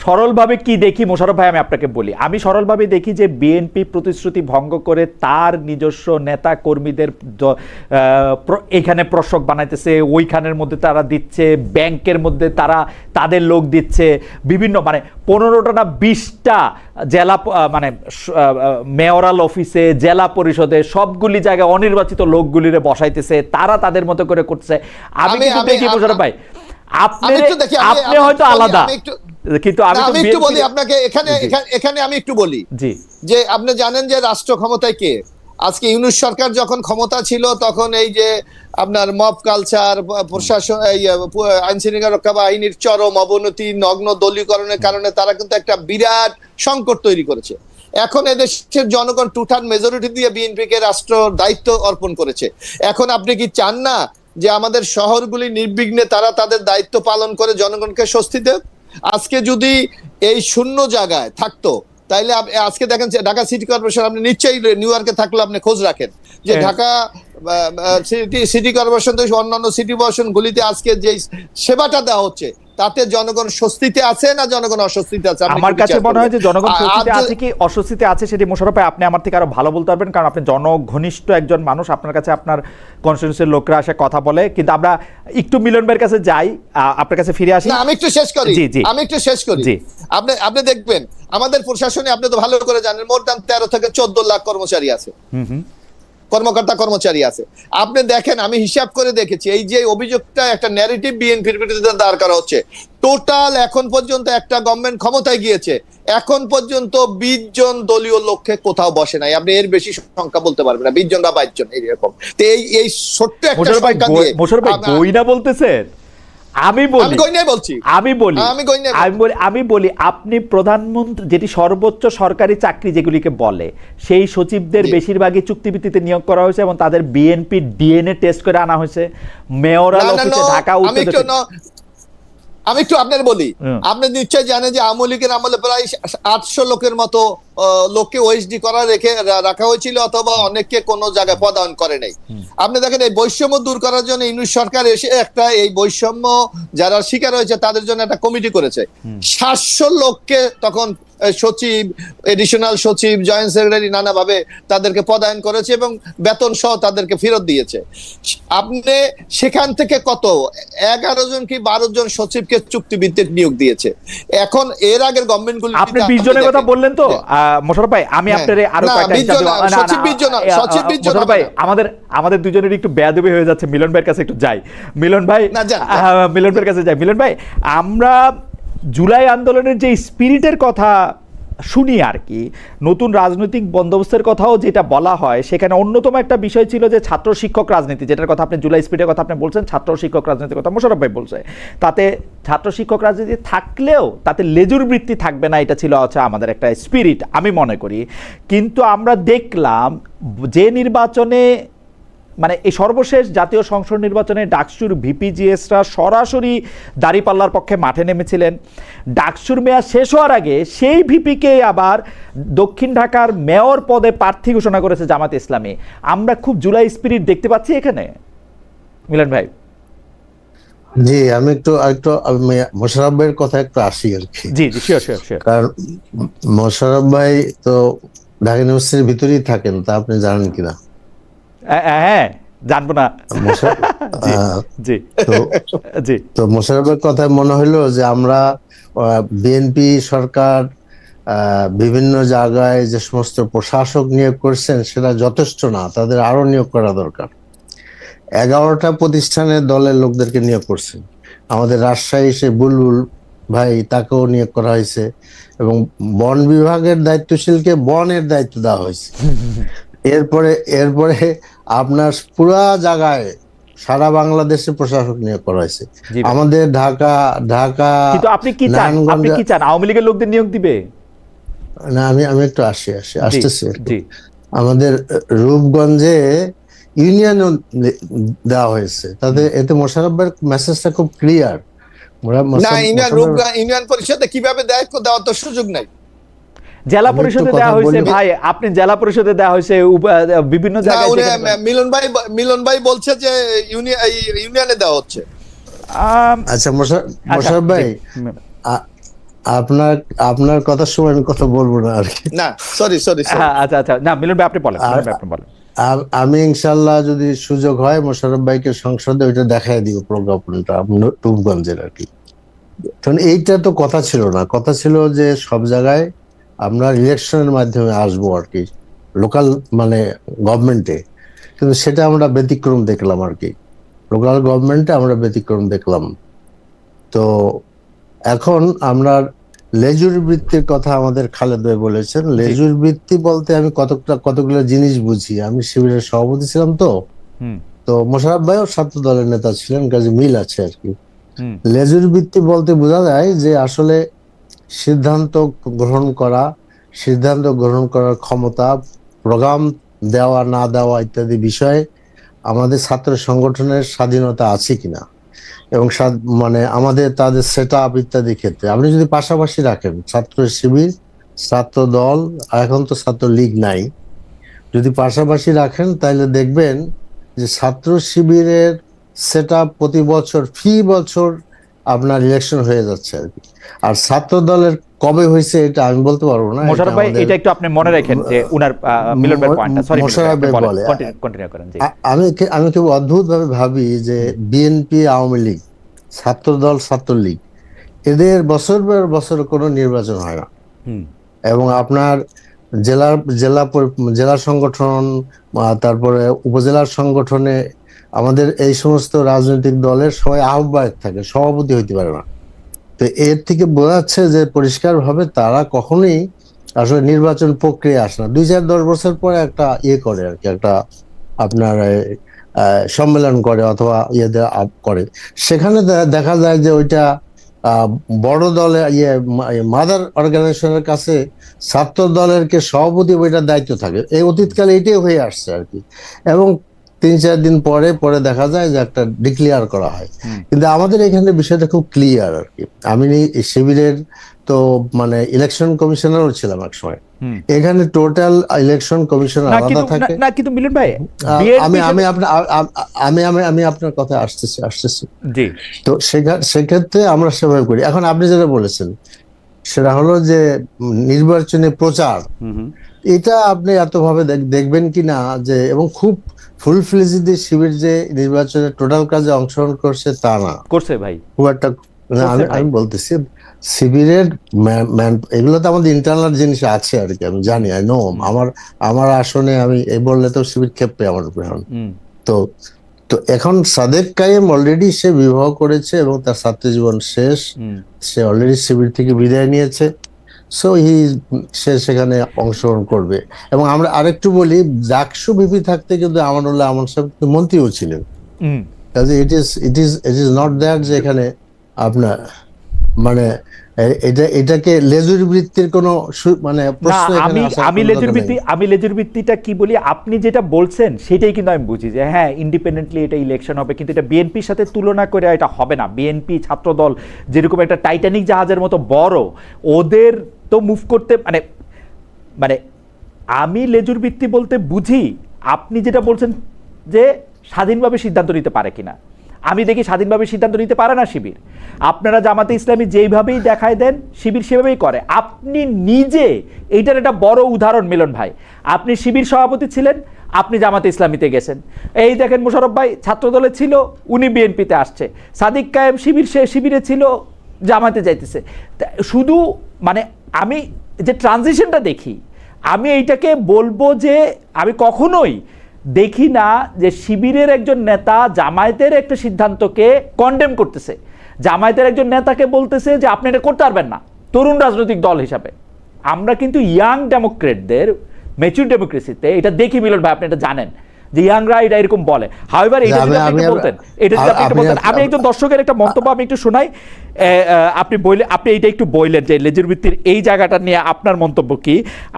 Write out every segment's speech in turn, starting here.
সরলভাবে কি দেখি মোশাররফ ভাই, আমি আপনাকে বলি, আমি সরলভাবে দেখি যে বিএনপি প্রতিশ্রুতি ভঙ্গ করে তার নিজস্ব নেতা কর্মীদের এখানে প্রশক বানাইতেছে, ওইখানের মধ্যে তারা দিচ্ছে, ব্যাংকের মধ্যে তারা তাদের লোক দিচ্ছে, বিভিন্ন মানে 15টা না 20টা জেলা মানে মেয়রাল অফিসে, জেলা পরিষদে, সবগুলি জায়গায় অনির্বাচিত লোকগুলিরে বসাইতেছে, তারা তাদের মতো করে করছে। আমি কিন্তু দেখি মোশাররফ ভাই, আপনি হয়তো আলাদা, কিন্তু আমি একটু বলি আপনাকে, এখানে আমি একটু বলি যে আপনি জানেন যে রাষ্ট্র ক্ষমতায় কে? আজকে ইউনূস সরকার যখন ক্ষমতা ছিল তখন এই যে আপনার মব কালচার, প্রশাসন, আইন শৃঙ্খলা রক্ষা বাহিনীর চরম অবনতি, নগ্ন দলীয়করণের কারণে তারা কিন্তু একটা বিরাট সংকট তৈরি করেছে। এখন এদেশের জনগণ টুটান মেজরিটি দিয়ে বিএনপিকে রাষ্ট্র দায়িত্ব অর্পণ করেছে। এখন আপনি কি চান না যে আমাদের শহরগুলি নির্বিঘ্নে তারা তাদের দায়িত্ব পালন করে জনগণকে স্বস্তি দেয়? আজকে যদি এই শূন্য জায়গায় থাকতো, তাইলে আজকে দেখেন ঢাকা সিটি কর্পোরেশন, আপনি নিশ্চয়ই নিউ ইয়র্কে থাকলে আপনি খোঁজ রাখেন যে ঢাকা সিটি কর্পোরেশন থেকে অন্যান্য সিটি কর্পোরেশন গুলিতে আজকে যে সেবাটা দেওয়া হচ্ছে, তাতে জনগণ স্বস্তিতে আছে না জনগণ অস্বস্তিতে আছে? আমার কাছে মনে হয় যে জনগণ স্বস্তিতে আছে কি অস্বস্তিতে আছে সেটি মোশাররফ ভাই আপনি আমার থেকে আরো ভালো বলতে পারবেন, কারণ আপনি জনঘনিষ্ঠ একজন মানুষ, আপনার কাছে আপনার কনস্টিটিউয়েন্সির লোকরা আসে কথা বলে। কিন্তু আমরা একটু মিলন ভাইয়ের কাছে যাই, আপনার কাছে ফিরে আসি। আমি একটু শেষ করি। আপনি দেখবেন আমাদের প্রশাসনে, আপনি তো ভালো করে জানেন, মোর দান 13 থেকে 14 লাখ কর্মচারী আছে, কর্মকর্তা কর্মচারী আছে। আপনি দেখেন, আমি হিসাব করে দেখেছি, এই যে অভিযোগটা একটা ন্যারেটিভ বিএনপির বিরুদ্ধে দাঁড় করা হচ্ছে, টোটাল এখন পর্যন্ত একটা গভর্নমেন্ট ক্ষমতায় গিয়েছে, এখন পর্যন্ত 20 জন দলীয় লোককে কোথাও বসে নাই। আপনি এর বেশি সংখ্যা বলতে পারবেন না, 20 জন বা 22 জন এরকম। তো এই ছোট্ট একটা সংখ্যা দিয়ে মোশাররফ ভাই গইনা বলতেছেন। আমি বলি আপনি প্রধানমন্ত্রী, যেটি সর্বোচ্চ সরকারি চাকরি যেগুলিকে বলে, সেই সচিবদের বেশিরভাগই চুক্তিভিত্তিতে নিয়োগ করা হয়েছে এবং তাদের বিএনপি ডিএনএ টেস্ট করে আনা হয়েছে। মেয়রাল অফিসে ঢাকা আমি একটু আপনার বলি, আপনি নিশ্চয় জানেন যে আওয়ামী লীগের আমলে প্রায় 800 লোকের মতো লোককে ওএসডি করা রাখা হয়েছিল, অথবা অনেককে কোনো জায়গায় পদায়ন করে নাই। আপনি দেখেন এই বৈষম্য দূর করার জন্য ইউনূস সরকার এসে একটা এই বৈষম্য যারা শিকার হয়েছে তাদের জন্য একটা কমিটি করেছে। 700 লোককে তখন সচিব, এডিশনাল সচিব, জয়েন্ট সেক্রেটারি নানাভাবে তাদেরকে পদায়ন করেছে এবং বেতন সহ তাদেরকে ফেরত দিয়েছে। আপনি সেখান থেকে কত 11 জন কি 12 জন সচিবকে চুক্তিভিত্তিক নিয়োগ দিয়েছে। এখন এর আগের গভর্নমেন্টগুলি, আপনি 20 জনের কথা বললেন তো মোশাররফ ভাই, আমি আপনারে আরো মোশাররফ ভাই, আমাদের দুজনের একটু বেয়াদবি হয়ে যাচ্ছে। মিলন ভাইয়ের কাছে একটু যাই। মিলন ভাইয়ের কাছে যাই। মিলন ভাই, আমরা জুলাই আন্দোলনের যে স্পিরিটের কথা শুনি আর কি, নতুন রাজনৈতিক বন্দোবস্তের কথাও যেটা বলা হয়, সেখানে অন্যতম একটা বিষয় ছিল যে ছাত্র শিক্ষক রাজনীতি, যেটার কথা আপনি জুলাই স্পিরিটের কথা আপনি বলছেন, ছাত্র শিক্ষক রাজনীতির কথা মোশাররফ ভাই বলছে। তাতে ছাত্র শিক্ষক রাজনীতি থাকলেও তাতে লেজুর বৃত্তি থাকবে না, এটা ছিল আমাদের একটা স্পিরিট আমি মনে করি। কিন্তু আমরা দেখলাম যে নির্বাচনে, মানে এই সর্বশেষ জাতীয় সংসদ নির্বাচনে ডাকসুর ভিপিজিএসরা সরাসরি দাঁড়িপাল্লার পক্ষে মাঠে নেমেছিলেন। ডাকসুর মেয়াদ শেষ হওয়ার আগে সেই ভিপিকে আবার দক্ষিণ ঢাকার মেয়র পদে প্রার্থী ঘোষণা করেছে জামাত ইসলামী। আমরা খুব জুলাই স্পিরিট দেখতে পাচ্ছি এখানে, মিলন ভাই। জি, আমি একটু মোশাররফ ভাইয়ের কথা একটু আসি আর কি। জি শিওর। কারণ মোশাররফ ভাই তো ঢাকা ইউনিভার্সিটির ভিতরেই থাকেন, তা আপনি জানেন কিনা? হ্যাঁ, জানবো না। তো মোশাররফের কথায় মনে হলো যে আমরা বিএনপি সরকার বিভিন্ন জায়গায় যে সমস্ত প্রশাসক নিয়োগ করছেন সেটা যথেষ্ট না, তাদের আরো নিয়োগ করা দরকার। 11টা প্রতিষ্ঠানের দলের লোকদেরকে নিয়োগ করছেন। আমাদের রাজশাহী সে বুলবুল ভাই, তাকেও নিয়োগ করা হয়েছে এবং বন বিভাগের দায়িত্বশীলকে বনের দায়িত্ব দেওয়া হয়েছে। এরপরে আপনার পুরা জায়গায় সারা বাংলাদেশে প্রশাসক নিয়োগ করা হয়েছে। আমাদের ঢাকা কিন্তু আপনি কি চান আওয়ামী লীগের লোকদের নিয়োগ দিবে না? আমি একটু আসতেছি। আমাদের রূপগঞ্জে ইউনিয়ন দেওয়া হয়েছে, তাদের এতে মোশাররফ ভাইয়ের মেসেজটা খুব ক্লিয়ার। ইউনিয়ন পরিষদে কিভাবে দায়িত্ব দেওয়ার তো সুযোগ নাই। জেলা পরিষদে দেওয়া হয়েছে ভাই, আপনি জেলা পরিষদে দেওয়া হয়েছে বিভিন্ন জায়গায়। মিলন ভাই বলছে যে ইউনিয়নে দেওয়া হচ্ছে। আচ্ছা মোশাররফ ভাই, আপনার আপনার কথার সময় আমি কথা বলবো না আর কি। না সরি সরি আচ্ছা আচ্ছা, না মিলন ভাই আপনি বলেন, আপনি বলেন। আমি ইনশাল্লাহ যদি সুযোগ হয় মোশাররফ ভাইকে সংসদে ওইটা দেখাই দিব প্রজ্ঞাপনটা রূপগঞ্জের আর কি। কারণ এইটা তো কথা ছিল না, কথা ছিল যে সব জায়গায় আমরা ইলেকশনের মাধ্যমে আসবো আর কি, লোকাল মানে গভর্নমেন্টে। কিন্তু সেটা আমরা ব্যতিক্রম দেখলাম আর কি, লোকাল গভর্নমেন্টে আমরা ব্যতিক্রম দেখলাম। তো এখন আমরা লেজুর বৃত্তির কথা আমাদের খালেদ ভাই বলেছেন। লেজুর বৃত্তি বলতে আমি কতগুলো জিনিস বুঝি। আমি শিবিরের সভাপতি ছিলাম, তো মোশাররফ ভাইও ছাত্র দলের নেতা ছিলেন, কাজে মিল আছে আর কি। লেজুর বৃত্তি বলতে বোঝা যায় যে আসলে সিদ্ধান্ত গ্রহণ করার ক্ষমতা, প্রোগ্রাম দেওয়া না দেওয়া ইত্যাদি বিষয়ে আমাদের ছাত্র সংগঠনের স্বাধীনতা আছে কিনা, এবং মানে আমাদের তাদের সেট আপ ইত্যাদি ক্ষেত্রে আপনি যদি পাশাপাশি রাখেন ছাত্র শিবির, ছাত্র দল, এখন তো ছাত্র লীগ নাই, যদি পাশাপাশি রাখেন তাহলে দেখবেন যে ছাত্র শিবিরের সেট আপ প্রতি বছর ফি বছর আপনার ইলেকশন হয়ে যাচ্ছে আর কি। আর ছাত্র দলের কবে হয়েছে এটা আমি বলতে পারবো না। মোশাররফ ভাই এটা একটু আপনি মনে রাখেন যে উনার মিলন ভাই পয়েন্টটা, সরি মোশাররফ ভাই বলে, কন্টিনিউ করেন। জি, আমি খুব অদ্ভুত ভাবে ভাবি যে বিএনপি, আওয়ামী লীগ, ছাত্র দল, ছাত্রলীগ, এদের বছর পর বছর কোনো নির্বাচন হয় না। এবং আপনার জেলা সংগঠন, তারপরে উপজেলার সংগঠনে আমাদের এই সমস্ত রাজনৈতিক দলের সবাই আহ্বায়ক থাকে, সভাপতি হইতে পারে না। তো এর থেকে বোঝা যাচ্ছে যে পরিষ্কার ভাবে তারা কখনোই আসলে নির্বাচন প্রক্রিয়া আসে না। 2-4-10 বছর পরে একটা করে আর কি, একটা আপনার সম্মেলন করে অথবা করে। সেখানে দেখা যায় যে ওইটা বড় দলে মাদার অর্গানাইজেশনের কাছে ছাত্র দলের কে সভাপতি ওইটার দায়িত্ব থাকে। এই অতীতকালে এটাই হয়ে আসছে আর কি। এবং 3-4 দিন পরে দেখা যায় যে একটা ডিক্লেয়ার করা হয়। কিন্তু আমাদের এখানে বিষয়টা খুব ক্লিয়ার আর কি। আমি শিবিরের তো মানে ইলেকশন কমিশনারও ছিলাম এক সময়, এখানে টোটাল ইলেকশন কমিশনার আলাদা থাকে না। কিন্তু মিলন ভাই আমি আপনার কথা আসতেছি জি। তো সেক্ষেত্রে আমরা সেভাবে করি। এখন আপনি যেটা বলেছেন সেটা হলো যে নির্বাচনী প্রচার, এটা আপনি এতভাবে দেখবেন কিনা যে, এবং খুব ফুল ফ্লেজেডলি শিবির যে নির্বাচনে টোটাল কাজে অংশগ্রহণ করছে তা না, করছে ভাই খুব একটা। আমি বলতেছি শিবিরের এগুলো তো আমাদের ইন্টারনাল জিনিস আছে আর কি, আমি জানি, আই নো। আমার আসনে আমি এই বললে তো শিবির ক্ষেপে আমার উপর। তো এখন সাদেক কায়েম অলরেডি সে বিবাহ করেছে এবং তার ছাত্র জীবন শেষ, সে অলরেডি শিবির থেকে বিদায় নিয়েছে। সো সে সেখানে অংশগ্রহণ করবে। এবং আমরা আরেকটু বলি, জাকসু ভিপি থাকতে কিন্তু আমানুল্লাহ আমন সাহেব মন্ত্রীও ছিলেন। কাজে ইট ইজ নট দ্যাট যে এখানে আপনার মানে এটাকে লেজুর বৃত্তির কোনো মানে প্রশ্ন। আমি লেজুর বৃত্তিটা কি বলি, আপনি যেটা বলছেন সেটাই কিন্তু আমি বুঝি যে হ্যাঁ ইন্ডিপেন্ডেন্টলি এটা ইলেকশন হবে, কিন্তু এটা বিএনপির সাথে তুলনা করে এটা হবে না। বিএনপি ছাত্রদল যেরকম একটা টাইটানিক জাহাজের মতো বড়, ওদের তো মুভ করতে মানে আমি লেজুর বৃত্তি বলতে বুঝি আপনি যেটা বলছেন যে স্বাধীনভাবে সিদ্ধান্ত নিতে পারে কিনা। আমি দেখি স্বাধীনভাবে সিদ্ধান্ত নিতে পারে না শিবির। আপনারা জামাতে ইসলামী যেইভাবেই দেখায় দেন শিবির সেভাবেই করে। আপনি নিজে এইটার একটা বড় উদাহরণ মিলন ভাই, আপনি শিবির সভাপতি ছিলেন, আপনি জামাতে ইসলামীতে গেছেন। এই দেখেন মোশাররফ ভাই ছাত্রদলে ছিল, উনি বিএনপিতে আসছে। সাদিক কায়েম শিবিরে ছিল, জামাতে যাইতেছে। শুধু মানে আমি যে ট্রানজিশনটা দেখি, আমি এইটাকে বলবো যে আমি কখনোই দেখি না যে শিবিরের একজন নেতা জামায়াতের একটা সিদ্ধান্তকে কন্ডেম করতেছে, জামায়াতের একজন নেতাকে বলতেছে যে আপনি এটা করতে পারবেন না তরুণ রাজনৈতিক দল হিসাবে। আমরা কিন্তু ইয়াং ডেমোক্রেটদের ম্যাচিউর ডেমোক্রেসিতে এটা দেখি মিলন ভাই, আপনি এটা জানেন যে ইয়াংরা এটা এরকম বলে। হাউএভার এটা যদি আপনি বলতেন, আমি একজন দর্শকের একটা মন্তব্য আমি একটু শোনাই। আপনি এইটা একটু বললেন যে লেজুর বৃত্তির এই জায়গাটা নিয়ে আপনার মন্তব্য কি।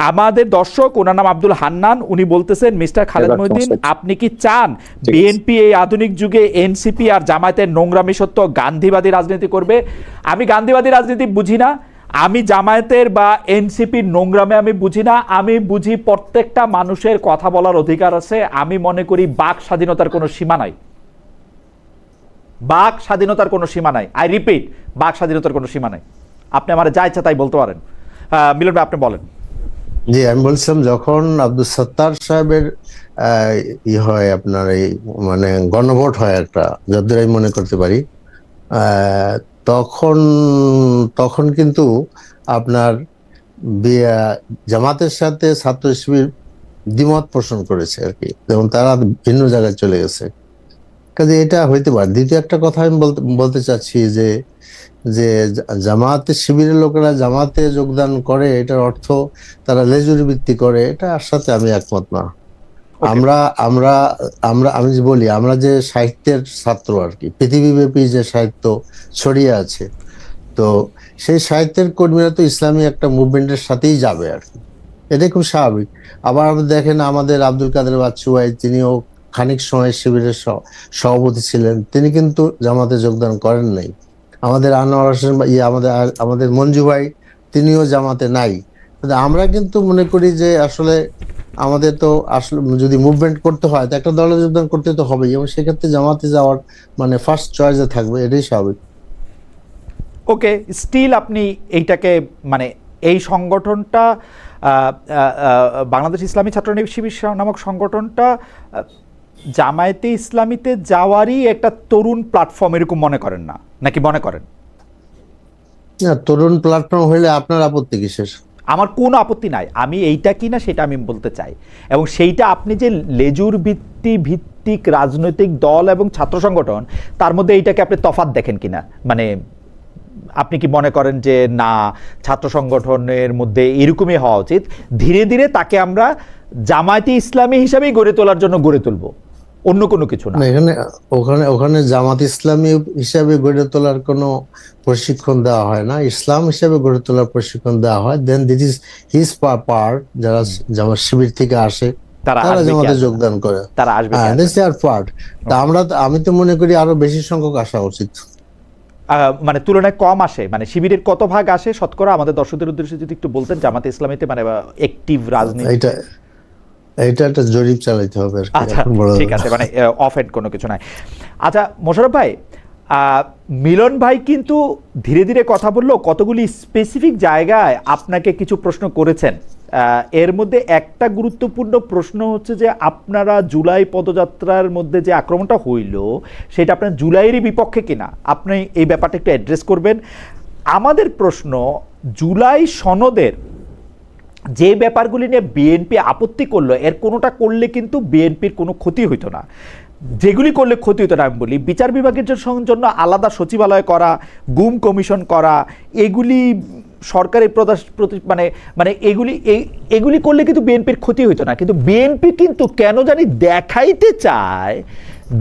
আমাদের দর্শক, ওনার নাম আব্দুল হান্নান, উনি বলতেছেন মিস্টার খালেদ মহিউদ্দিন, আপনি কি চান বিএনপি এই আধুনিক যুগে এনসিপি আর জামায়াতের নোংরামি সত্য গান্ধীবাদী রাজনীতি করবে? আমি গান্ধীবাদী রাজনীতি বুঝি না, আমি জামায়াতের বা এনসিপির নোংরামে আমি বুঝি না। আমি বুঝি প্রত্যেকটা মানুষের কথা বলার অধিকার আছে। আমি মনে করি বাক স্বাধীনতার কোনো সীমা নাই, বাক স্বাধীনতার কোনো সীমা নাই। আই রিপিট, বাক স্বাধীনতার কোনো সীমা নাই। আপনি আমার যা ইচ্ছা তাই বলতে পারেন। মিলন ভাই আপনি বলেন। জি, আমি বলছিলাম যখন আব্দুল সত্তার সাহেবের হয় আপনার এই মানে গণভোট হয় একটা, যতদূর আমি মনে করতে পারি, তখন তখন কিন্তু আপনার জামাতের সাথে ছাত্র শিবির দ্বিমত পোষণ করেছে আর কি, যেমন তারা ভিন্ন জায়গায় চলে গেছে। কাজে এটা হইতে পারে। দ্বিতীয় একটা কথা আমি বলতে চাচ্ছি যে যে জামাতে শিবিরের লোকেরা জামাতে যোগদান করে, এটার অর্থ তারা লেজুরি বৃত্তি করে, এটার সাথে আমি একমত না। আমরা আমরা আমরা আমি যে বলি, আমরা যে সাহিত্যের ছাত্র আর কি, পৃথিবীব্যাপী যে সাহিত্য ছড়িয়ে আছে, তো সেই সাহিত্যের কর্মীরা তো ইসলামী একটা মুভমেন্টের সাথেই যাবে আর কি, এটাই খুব স্বাভাবিক। আবার আপনি দেখেন আমাদের আব্দুল কাদের বাচ্চু ভাই, তিনিও খানিক সময় শিবিরের সভাপতি ছিলেন, তিনি কিন্তু জামাতে যোগদান করেন নাই। আমাদের আনোয়ার হোসেন আমাদের মঞ্জু ভাই, তিনিও জামাতে নাই। আমরা কিন্তু মনে করি যে আসলে আমাদের তো আসলে যদি মুভমেন্ট করতে হয় তো একটা দলে যোগদান করতে তো হবেই, এবং সেক্ষেত্রে জামাতে যাওয়ার মানে ফার্স্ট চয়েসে থাকবে, এটাই স্বাভাবিক। ওকে, স্টিল আপনি এইটাকে মানে এই সংগঠনটা বাংলাদেশ ইসলামী ছাত্র শিবির নামক সংগঠনটা জামায়াতে ইসলামীতে যাওয়ারই একটা তরুণ প্ল্যাটফর্ম এরকম মনে করেন না, নাকি মনে করেন? না, তরুণ প্ল্যাটফর্ম হইলে আপনার আপত্তি কিসের? আমার কোনো আপত্তি নাই, আমি এইটা কি না সেটা আমি বলতে চাই। এবং সেইটা আপনি যে লেজুর ভিত্তিক রাজনৈতিক দল এবং ছাত্র সংগঠন, তার মধ্যে এইটাকে আপনি তফাৎ দেখেন কিনা, মানে আপনি কি মনে করেন যে না ছাত্র সংগঠনের মধ্যে এরকমই হওয়া উচিত, ধীরে ধীরে তাকে আমরা জামায়াতে ইসলামী হিসাবেই গড়ে তোলার জন্য গড়ে তুলবো, অন্য কোনো কিছু না? ওখানে জামাত ইসলামী হিসাবে গড়ে তোলার কোনো প্রশিক্ষণ দেওয়া হয় না, ইসলাম হিসাবে গড়ে তোলার প্রশিক্ষণ দেওয়া হয়। দেন দিস ইজ হিজ পার্ট, যারা জামাত শিবির থেকে আসে তারা জামাতে যোগদান করে, তারা আসবে। আমি তো মনে করি আরো বেশি সংখ্যক আসা উচিত। মানে তুলনায় কম আসে, মানে শিবিরের কত ভাগ আসে শতকরা, আমাদের দর্শকদের উদ্দেশ্যে যদি একটু বলতেন, জামাতে ইসলামীতে মানে অ্যাক্টিভ রাজনীতি। এটা একটা জরিপ চালাইতে হবে। আচ্ছা ঠিক আছে, মানে অফ এন্ড কোনো কিছু নাই। আচ্ছা মোশাররফ ভাই, মিলন ভাই কিন্তু ধীরে ধীরে কথা বললো, কতগুলি স্পেসিফিক জায়গায় আপনাকে কিছু প্রশ্ন করেছেন। এর মধ্যে একটা গুরুত্বপূর্ণ প্রশ্ন হচ্ছে যে আপনারা জুলাই পদযাত্রার মধ্যে যে আক্রমণটা হইল সেটা আপনার জুলাইয়েরই বিপক্ষে কিনা, আপনি এই ব্যাপারটা একটু অ্যাড্রেস করবেন। আমাদের প্রশ্ন, জুলাই সনদের যে ব্যাপারগুলি নিয়ে বিএনপি আপত্তি করলো, এর কোনোটা করলে কিন্তু বিএনপির কোনো ক্ষতি হইতো না, যেগুলি করলে ক্ষতি হতো না আমি বলি বিচার বিভাগের জন্য আলাদা সচিবালয় করা, গুম কমিশন করা, এগুলি সরকারের মানে মানে এগুলি করলে কিন্তু বিএনপির ক্ষতি হইতো না। কিন্তু বিএনপি কিন্তু কেন জানি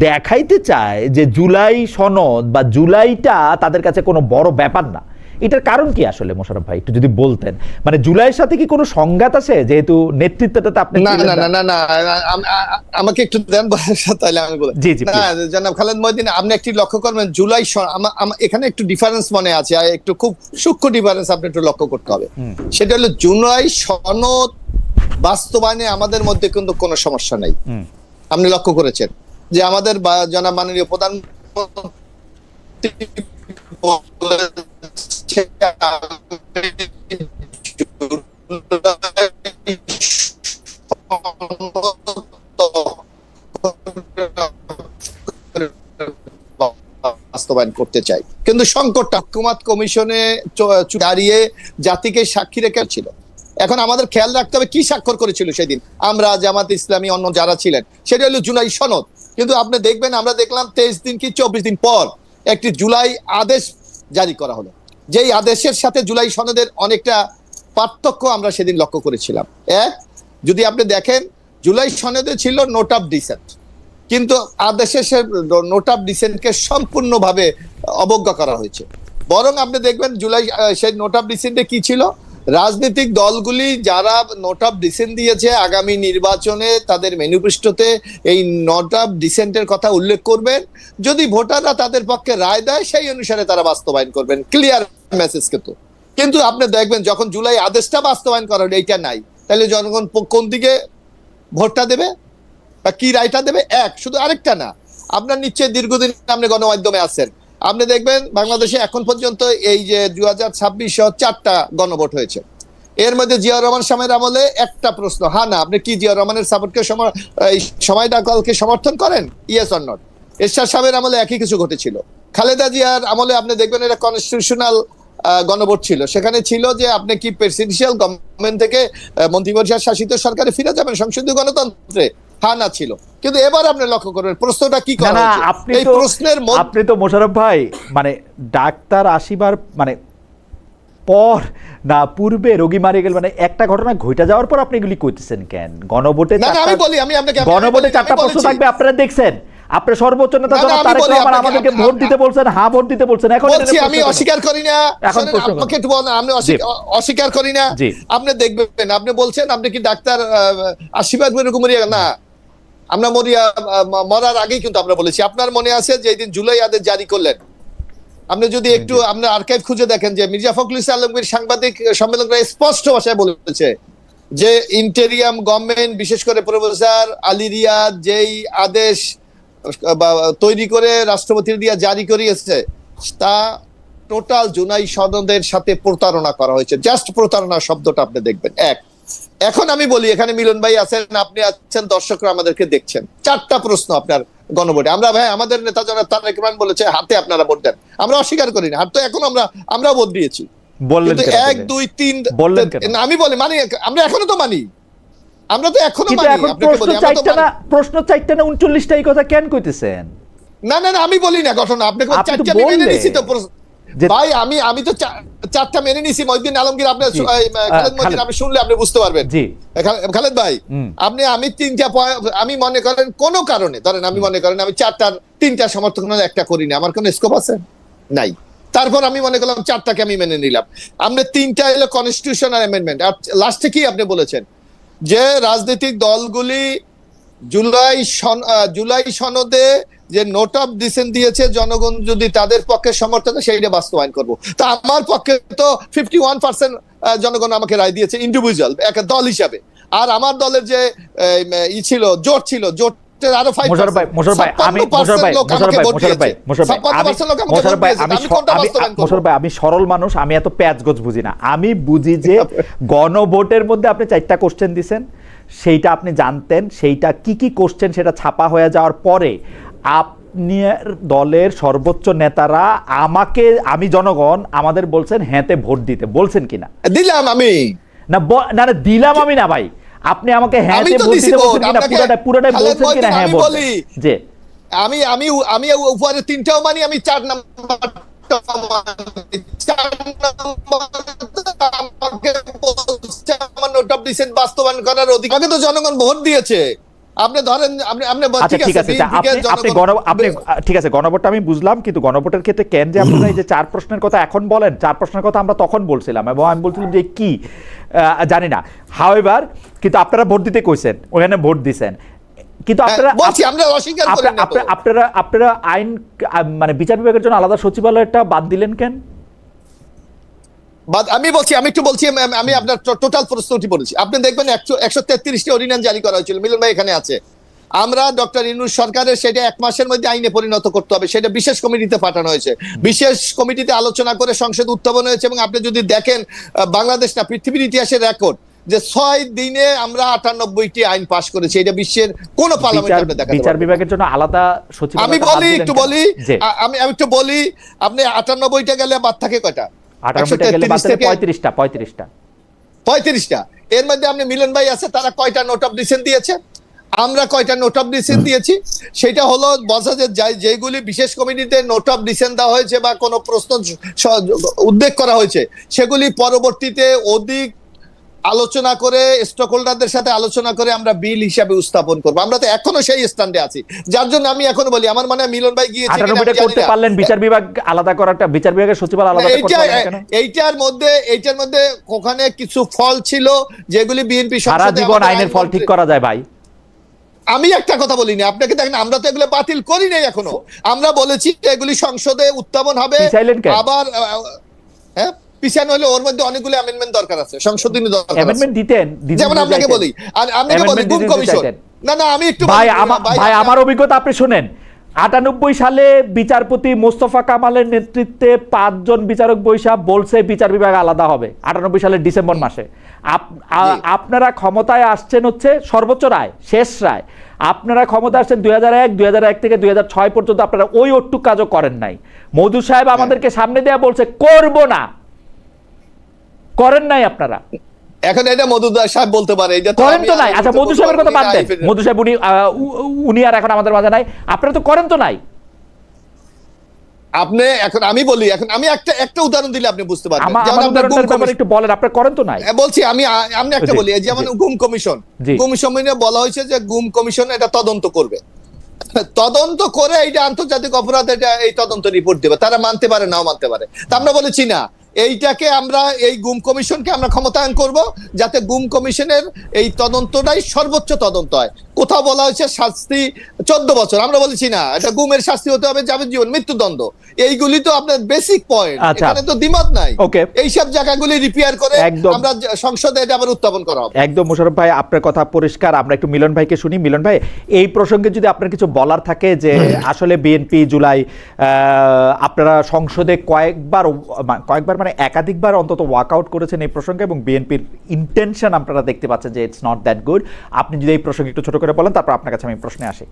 দেখাইতে চায় যে জুলাই সনদ বা জুলাইটা তাদের কাছে কোনো বড় ব্যাপার না। এটার কারণ কি আসলে মোশাররফ ভাই, একটু যদি বলতেন? মানে জুলাইয়ের সাথে কি কোনো সংঘাত আছে, যেহেতু নেতৃত্বটাতে আপনি? না, আমাকে একটু দেন তাহলে আমি বলি। না জনাব খালেদ মহিউদ্দিন, আপনি একটু লক্ষ্য করবেন জুলাই এখানে একটু ডিফারেন্স মনে আছে, একটু খুব সূক্ষ্ম ডিফারেন্স আপনি একটু লক্ষ্য করতে হবে। সেটা হলো জুলাই সনদ বাস্তবায়নে আমাদের মধ্যে কিন্তু কোনো সমস্যা নাই। আপনি লক্ষ্য করেছেন যে আমাদের জনাব মাননীয় প্রধানমন্ত্রী বাস্তবায়ন করতে চাই, কিন্তু সংকটটা হুকুমত কমিশনে দাঁড়িয়ে জাতিকে সাক্ষী রেখেছিল। এখন আমাদের খেয়াল রাখতে হবে কি স্বাক্ষর করেছিল সেদিন আমরা, জামাত ইসলামী, অন্য যারা ছিলেন, সেটা হলো জুলাই সনদ। কিন্তু আপনি দেখবেন, আমরা দেখলাম 23 দিন কি 24 দিন পর একটি জুলাই আদেশ জারি করা হলো, যেই আদেশের সাথে জুলাই সনদের অনেকটা পার্থক্য আমরা সেদিন লক্ষ্য করেছিলাম। যদি আপনি দেখেন জুলাই সনদে ছিল নোট অফ ডিসেন্ট, কিন্তু আদেশে নোট অফ ডিসেন্টকে সম্পূর্ণভাবে অবজ্ঞা করা হয়েছে। বরং আপনি দেখবেন জুলাই সেই নোট অফ ডিসেন্টে কি ছিল, রাজনৈতিক দলগুলি যারা নোট অফ ডিসেন্ট দিয়েছে আগামী নির্বাচনে তাদের ম্যানিফেস্টোতে এই নোট অফ ডিসেন্টের কথা উল্লেখ করবেন, যদি ভোটাররা তাদের পক্ষে রায় দেয় সেই অনুসারে তারা বাস্তবায়ন করবেন, ক্লিয়ার মেসেজ। কিন্তু আপনি দেখবেন যখন জুলাই আদেশটা বাস্তবায়ন করা হলো, এইটা নাই, তাহলে জনগণ কোন দিকে ভোটটা দেবে বা কি রায়টা দেবে? শুধু আরেকটা না, আপনার নিশ্চয়ই দীর্ঘদিন আপনি গণমাধ্যমে আছেন, আপনি দেখবেন বাংলাদেশে এখন পর্যন্ত এই যে 2026 4টা গণভোট হয়েছে, এর মধ্যে জিয়াউর রহমান সাহেবের আমলে একটা প্রশ্ন, হ্যাঁ না, আপনি কি জিয়াউর রহমানের সাপোর্টকে সময়টাকে সমর্থন করেন, ইয়েস অর নট। এরশাদ সাহেবের আমলে একই কিছু ঘটেছিল। খালেদা জিয়ার আমলে আপনি দেখবেন এটা কনস্টিটিউশনাল গণভোট ছিল, সেখানে ছিল যে আপনি কি প্রেসিডেন্সিয়াল গভর্নমেন্ট থেকে মন্ত্রিপরিষদ শাসিত সরকারে ফিরে যাবেন সংসদীয় গণতন্ত্রে, হ্যাঁ না ছিল। কিন্তু এবার আপনি লক্ষ্য করবেন প্রশ্নটা কি করা হয়েছে, এই প্রশ্নের আপনি তো মোশাররফ ভাই মানে ডাক্তার আসিবার মানে পর না পূর্বে রোগী মারা গেল, মানে একটা ঘটনা ঘটে যাওয়ার পর আপনি এগুলি কইতেছেন কেন? গণভোটে আমি বলি, আমি আপনাকে গণভোটে 4টা প্রশ্ন থাকবে, আপনারা দেখছেন, আপনার সর্বোচ্চ নেতা জনাব তারেক রহমান আমাদেরকে ভোট দিতে বলছেন, হ্যাঁ ভোট দিতে বলছেন। এখন বলছি, আমি অস্বীকার করি না, এখন আপনাকে একটু বলেন, আমি অস্বীকার করি না। আপনি দেখবেন, আপনি বলছেন আপনি কি ডাক্তার আশীর্বাদ এরকম না, আমরা মরার আগেই কিন্তু আমরা বলেছি। আপনার মনে আছে যে দিন জুলাই আদেশ জারি করলেন, আপনি যদি একটু আপনার আর্কাইভ খুঁজে দেখেন যে মির্জা ফখরুল ইসলাম আলমগীর সাংবাদিক সম্মেলনে স্পষ্ট ভাষায় বলেছে যে ইন্টেরিয়াম গভর্নমেন্ট, বিশেষ করে প্রফেসর আলী রিয়াদ যেই আদেশ তৈরি করে রাষ্ট্রপতির দিয়া জারি করিয়েছে তা টোটাল জুলাই সনদের সাথে প্রতারণা করা হয়েছে। জাস্ট প্রতারণা শব্দটা আপনি দেখবেন। এখন আমি বলি, এখানে মিলন ভাই আছেন, আপনি আছেন, দর্শকরা আমাদেরকে দেখছেন, 4টা প্রশ্ন আপনার গণভোটে। আমরা ভাই আমাদের নেতা জনাব তারেক রহমান বলেছে হাতে আপনারা ভোট দেন, আমরা অস্বীকার করি না, হাত তো এখন আমরা ভোট দিয়েছি। বললেন 1 2 3 বললেন আমি বলি মানি, আমরা এখনো তো মানি, আমরা তো এখনো মানি। আপনাকে বলি প্রশ্ন 4টা না 39টা, এই কথা কেন কইতেছেন? না না না, আমি বলি না ঘটনা, আপনাকে 4টা মেনে নিছি তো ভাই, আমি তো 4টা মেনে নিছি। মহিউদ্দিন আলমগীর আপনার খালেদ মহিউদ্দিন আপনি শুনলে আপনি বুঝতে পারবেন। জি খালেদ ভাই, আমি 3টা আমি মনে করেন কোন কারণে ধরেন, আমি মনে করেন আমি 4টার 3টা সমর্থন একটা করি না, আমার কোন স্কোপ আছে নাই, তারপর আমি মনে করলাম 4টাকে আমি মেনে নিলাম। আপনি 3টা হলো কনস্টিটিউশনাল অ্যামেন্ডমেন্ট, আর লাস্টে কি আপনি বলেছেন যে রাজনৈতিক দলগুলি জুলাই সনদে যে নোট অফ ডিসেন্ট দিয়েছে জনগণ যদি তাদের পক্ষে সমর্থন সেইটা বাস্তবায়ন করব। তা আমার পক্ষে তো 51% জনগণ আমাকে রায় দিয়েছে ইন্ডিভিজুয়াল একটা দল হিসাবে, আর আমার দলের যে জোট ছিল, জোটের আরো 5%। আমি সরল মানুষ, আমি এত প্যাচগোছ বুঝি না। আমি বুঝি যে গণভোটের মধ্যে আপনি 4টা কোশ্চেন দিছেন, সেইটা আপনি জানতেন, সেইটা কি কি কোশ্চেন সেটা ছাপা হয়ে যাওয়ার পরে আপনি দলের সর্বোচ্চ নেতারা আমি জনগণ আমাদের বলছেন হ্যাঁতে ভোট দিতে বলছেন কিনা? দিলাম আমি না না দিলাম আমি না ভাই, আপনি আমাকে হ্যাঁতে ভোট দিতে বলছেন কিনা, পুরোটাই বলছেন কিনা? হ্যাঁ বলি যে আমি উপরে 3টাও মানি, আমি 4 নাম্বার বাস্তবায়ন করার অধিকার তো জনগণ ভোট দিয়েছে। আপনি ধরেন ঠিক আছে গণভোটটা আমি বুঝলাম, কিন্তু গণভোটের ক্ষেত্রে কেন যে আপনারা এই যে 4 প্রশ্নের কথা এখন বলেন, 4 প্রশ্নের কথা আমরা তখন বলছিলাম এবং আমি বলছিলাম যে কি জানি না, হাউএভার কিন্তু আপনারা ভোট দিতে কইছেন, ওখানে ভোট দিছেন, কিন্তু আপনারা আইন মানে বিচার বিভাগের জন্য আলাদা সচিবালয়টা বাদ দিলেন কেন? আমি একটু বলছি, আমি আপনার টোটাল প্রশ্নটি বলেছি। আপনি দেখবেন 133টি অর্ডিন্যান্স জারি করা হয়েছিল, মিলন ভাই এখানে আছে। আমরা ডক্টর ইউনূস সরকারের সেটা 1 মাসের মধ্যে আইনে পরিণত করতে হবে, সেটা বিশেষ কমিটিতে পাঠানো হয়েছে, বিশেষ কমিটিতে আলোচনা করে সংসদ উত্থাপন হয়েছে। এবং আপনি যদি দেখেন বাংলাদেশ না পৃথিবীর ইতিহাসের রেকর্ড যে 6 দিনে আমরা 98টি আইন পাস করেছি, এটা বিশ্বের কোন পার্লামেন্টে দেখা যায়। বিচার বিভাগের জন্য আলাদা সচিবালয় আমি একটু বলি আপনি 98টা গেলে বাদ থাকে কয়টা? 35টা। এর মধ্যে আপনি মিলন ভাই আছে, তারা কয়টা নোট অফ ডিসেন্ট দিয়েছে, আমরা কয়টা নোট অফ ডিসেন্ট দিয়েছি? সেটা হলো বোঝা যায় যেগুলি বিশেষ কমিটিতে নোট অফ ডিসেন্ট দেওয়া হয়েছে বা কোনো প্রশ্ন উদ্বেগ করা হয়েছে, সেগুলি পরবর্তীতে অধিক আলোচনা করে স্টক হোল্ডারদের সাথে আলোচনা করে আমরা বিল হিসাবে উপস্থাপন করবো। আমরা তো এখনো সেই স্ট্যান্ডে আছি, যার জন্য আমি এখন বলি আমার মনে হয় মিলন ভাই গিয়েছে করতে পারলেন বিচার বিভাগ আলাদা করাটা, বিচার বিভাগের সচিবালয় আলাদা করতে পারলেন কেন? এইটার মধ্যে ওখানে কিছু ফল ছিল যেগুলি বিএনপি সারা জীবন আইনের ফল ঠিক করা যায় ভাই। আমি একটা কথা বলিনি আপনাকে, দেখেন আমরা তো এগুলো বাতিল করি নাই এখনো, আমরা বলেছি এগুলি সংসদে উত্থাপন হবে। আবার হ্যাঁ পিছানো হলে ওর মধ্যে অনেকগুলো অ্যামেন্ডমেন্ট দরকার আছে, সংশোধনী দরকার আছে। অ্যামেন্ডমেন্ট দিতেন, যেমন আপনাকে বলি গুম কমিশন। না আমি একটু ভাই আমার অভিজ্ঞতা আপনি শুনেন, 98 সালে বিচারপতি মোস্তফা কামালের নেতৃত্বে 5 জন বিচারক বৈশা বলছে বিচার বিভাগ আলাদা হবে 98 সালের ডিসেম্বর মাসে। আপনারা ক্ষমতায় আসছেন হচ্ছে সর্বোচ্চ রায়, শেষ রায়। আপনারা ক্ষমতা আসছেন 2001 থেকে 2006 পর্যন্ত, আপনারা ওই অটুক কাজও করেন নাই। মধু সাহেব আমাদেরকে সামনে দেয়া বলছে করব না, করেন নাই আপনারা। এখন এটা মধু সাহেব বলতে পারে, এটা করেন তো নাই। আচ্ছা মধু সাহেবের কথা বাদ দেন, মধু সাহেব উনি আর এখন আমাদের মাঝে নাই, আপনারা তো করেন তো নাই। আপনি এখন আমি বলি, এখন আমি একটা উদাহরণ দিলে আপনি বুঝতে পারবেন। যেমন উদাহরণটার ব্যাপারে একটু বলেন, আপনারা করেন তো নাই। বলছি আমি একটা বলি, যেমন গুম কমিশনে বলা হয়েছে যে গুম কমিশন এটা তদন্ত করবে, তদন্ত করে এইটা আন্তর্জাতিক অপরাধ, এটা এই তদন্ত রিপোর্ট দেবে। তারা মানতে পারে নাও মানতে পারে, তা আমরা বলেছি না এইটাকে আমরা এই গুম কমিশনকে আমরা ক্ষমতায়ন করব, যাতে গুম কমিশনের এই তদন্তটাই সর্বোচ্চ তদন্ত হয়। কোথাও বলা হয়েছে শাস্তি 14 বছর, আমরা বলেছি না, এটা গুমের শাস্তি হতে হবে যাবজ্জীবন মৃত্যুদণ্ড। এইগুলি তো আপনার বেসিক পয়েন্ট, এখানে তো দ্বিমত নাই। এইসব জায়গাগুলি রিপেয়ার করে আমরা সংসদে এটা আবার উত্থাপন করা হবে। একদম মোশাররফ ভাই, আপনার কথা পরিষ্কার। আমরা একটু মিলন ভাইকে শুনি। মিলন ভাই, এই প্রসঙ্গে যদি আপনার কিছু বলার থাকে, যে আসলে বিএনপি জুলাই আপনারা সংসদে কয়েকবার মানে একাধিকবার অন্তত ওয়াকআউট করেছেন এই প্রসঙ্গে, এবং বিএনপির ইন্টেনশন আপনারা দেখতে পাচ্ছেন যে ইটস নট দ্যাট গুড। আপনি যদি এই প্রসঙ্গে একটু ছোট করে বলেন, তারপর আপনার কাছে আমি প্রশ্নে আসি।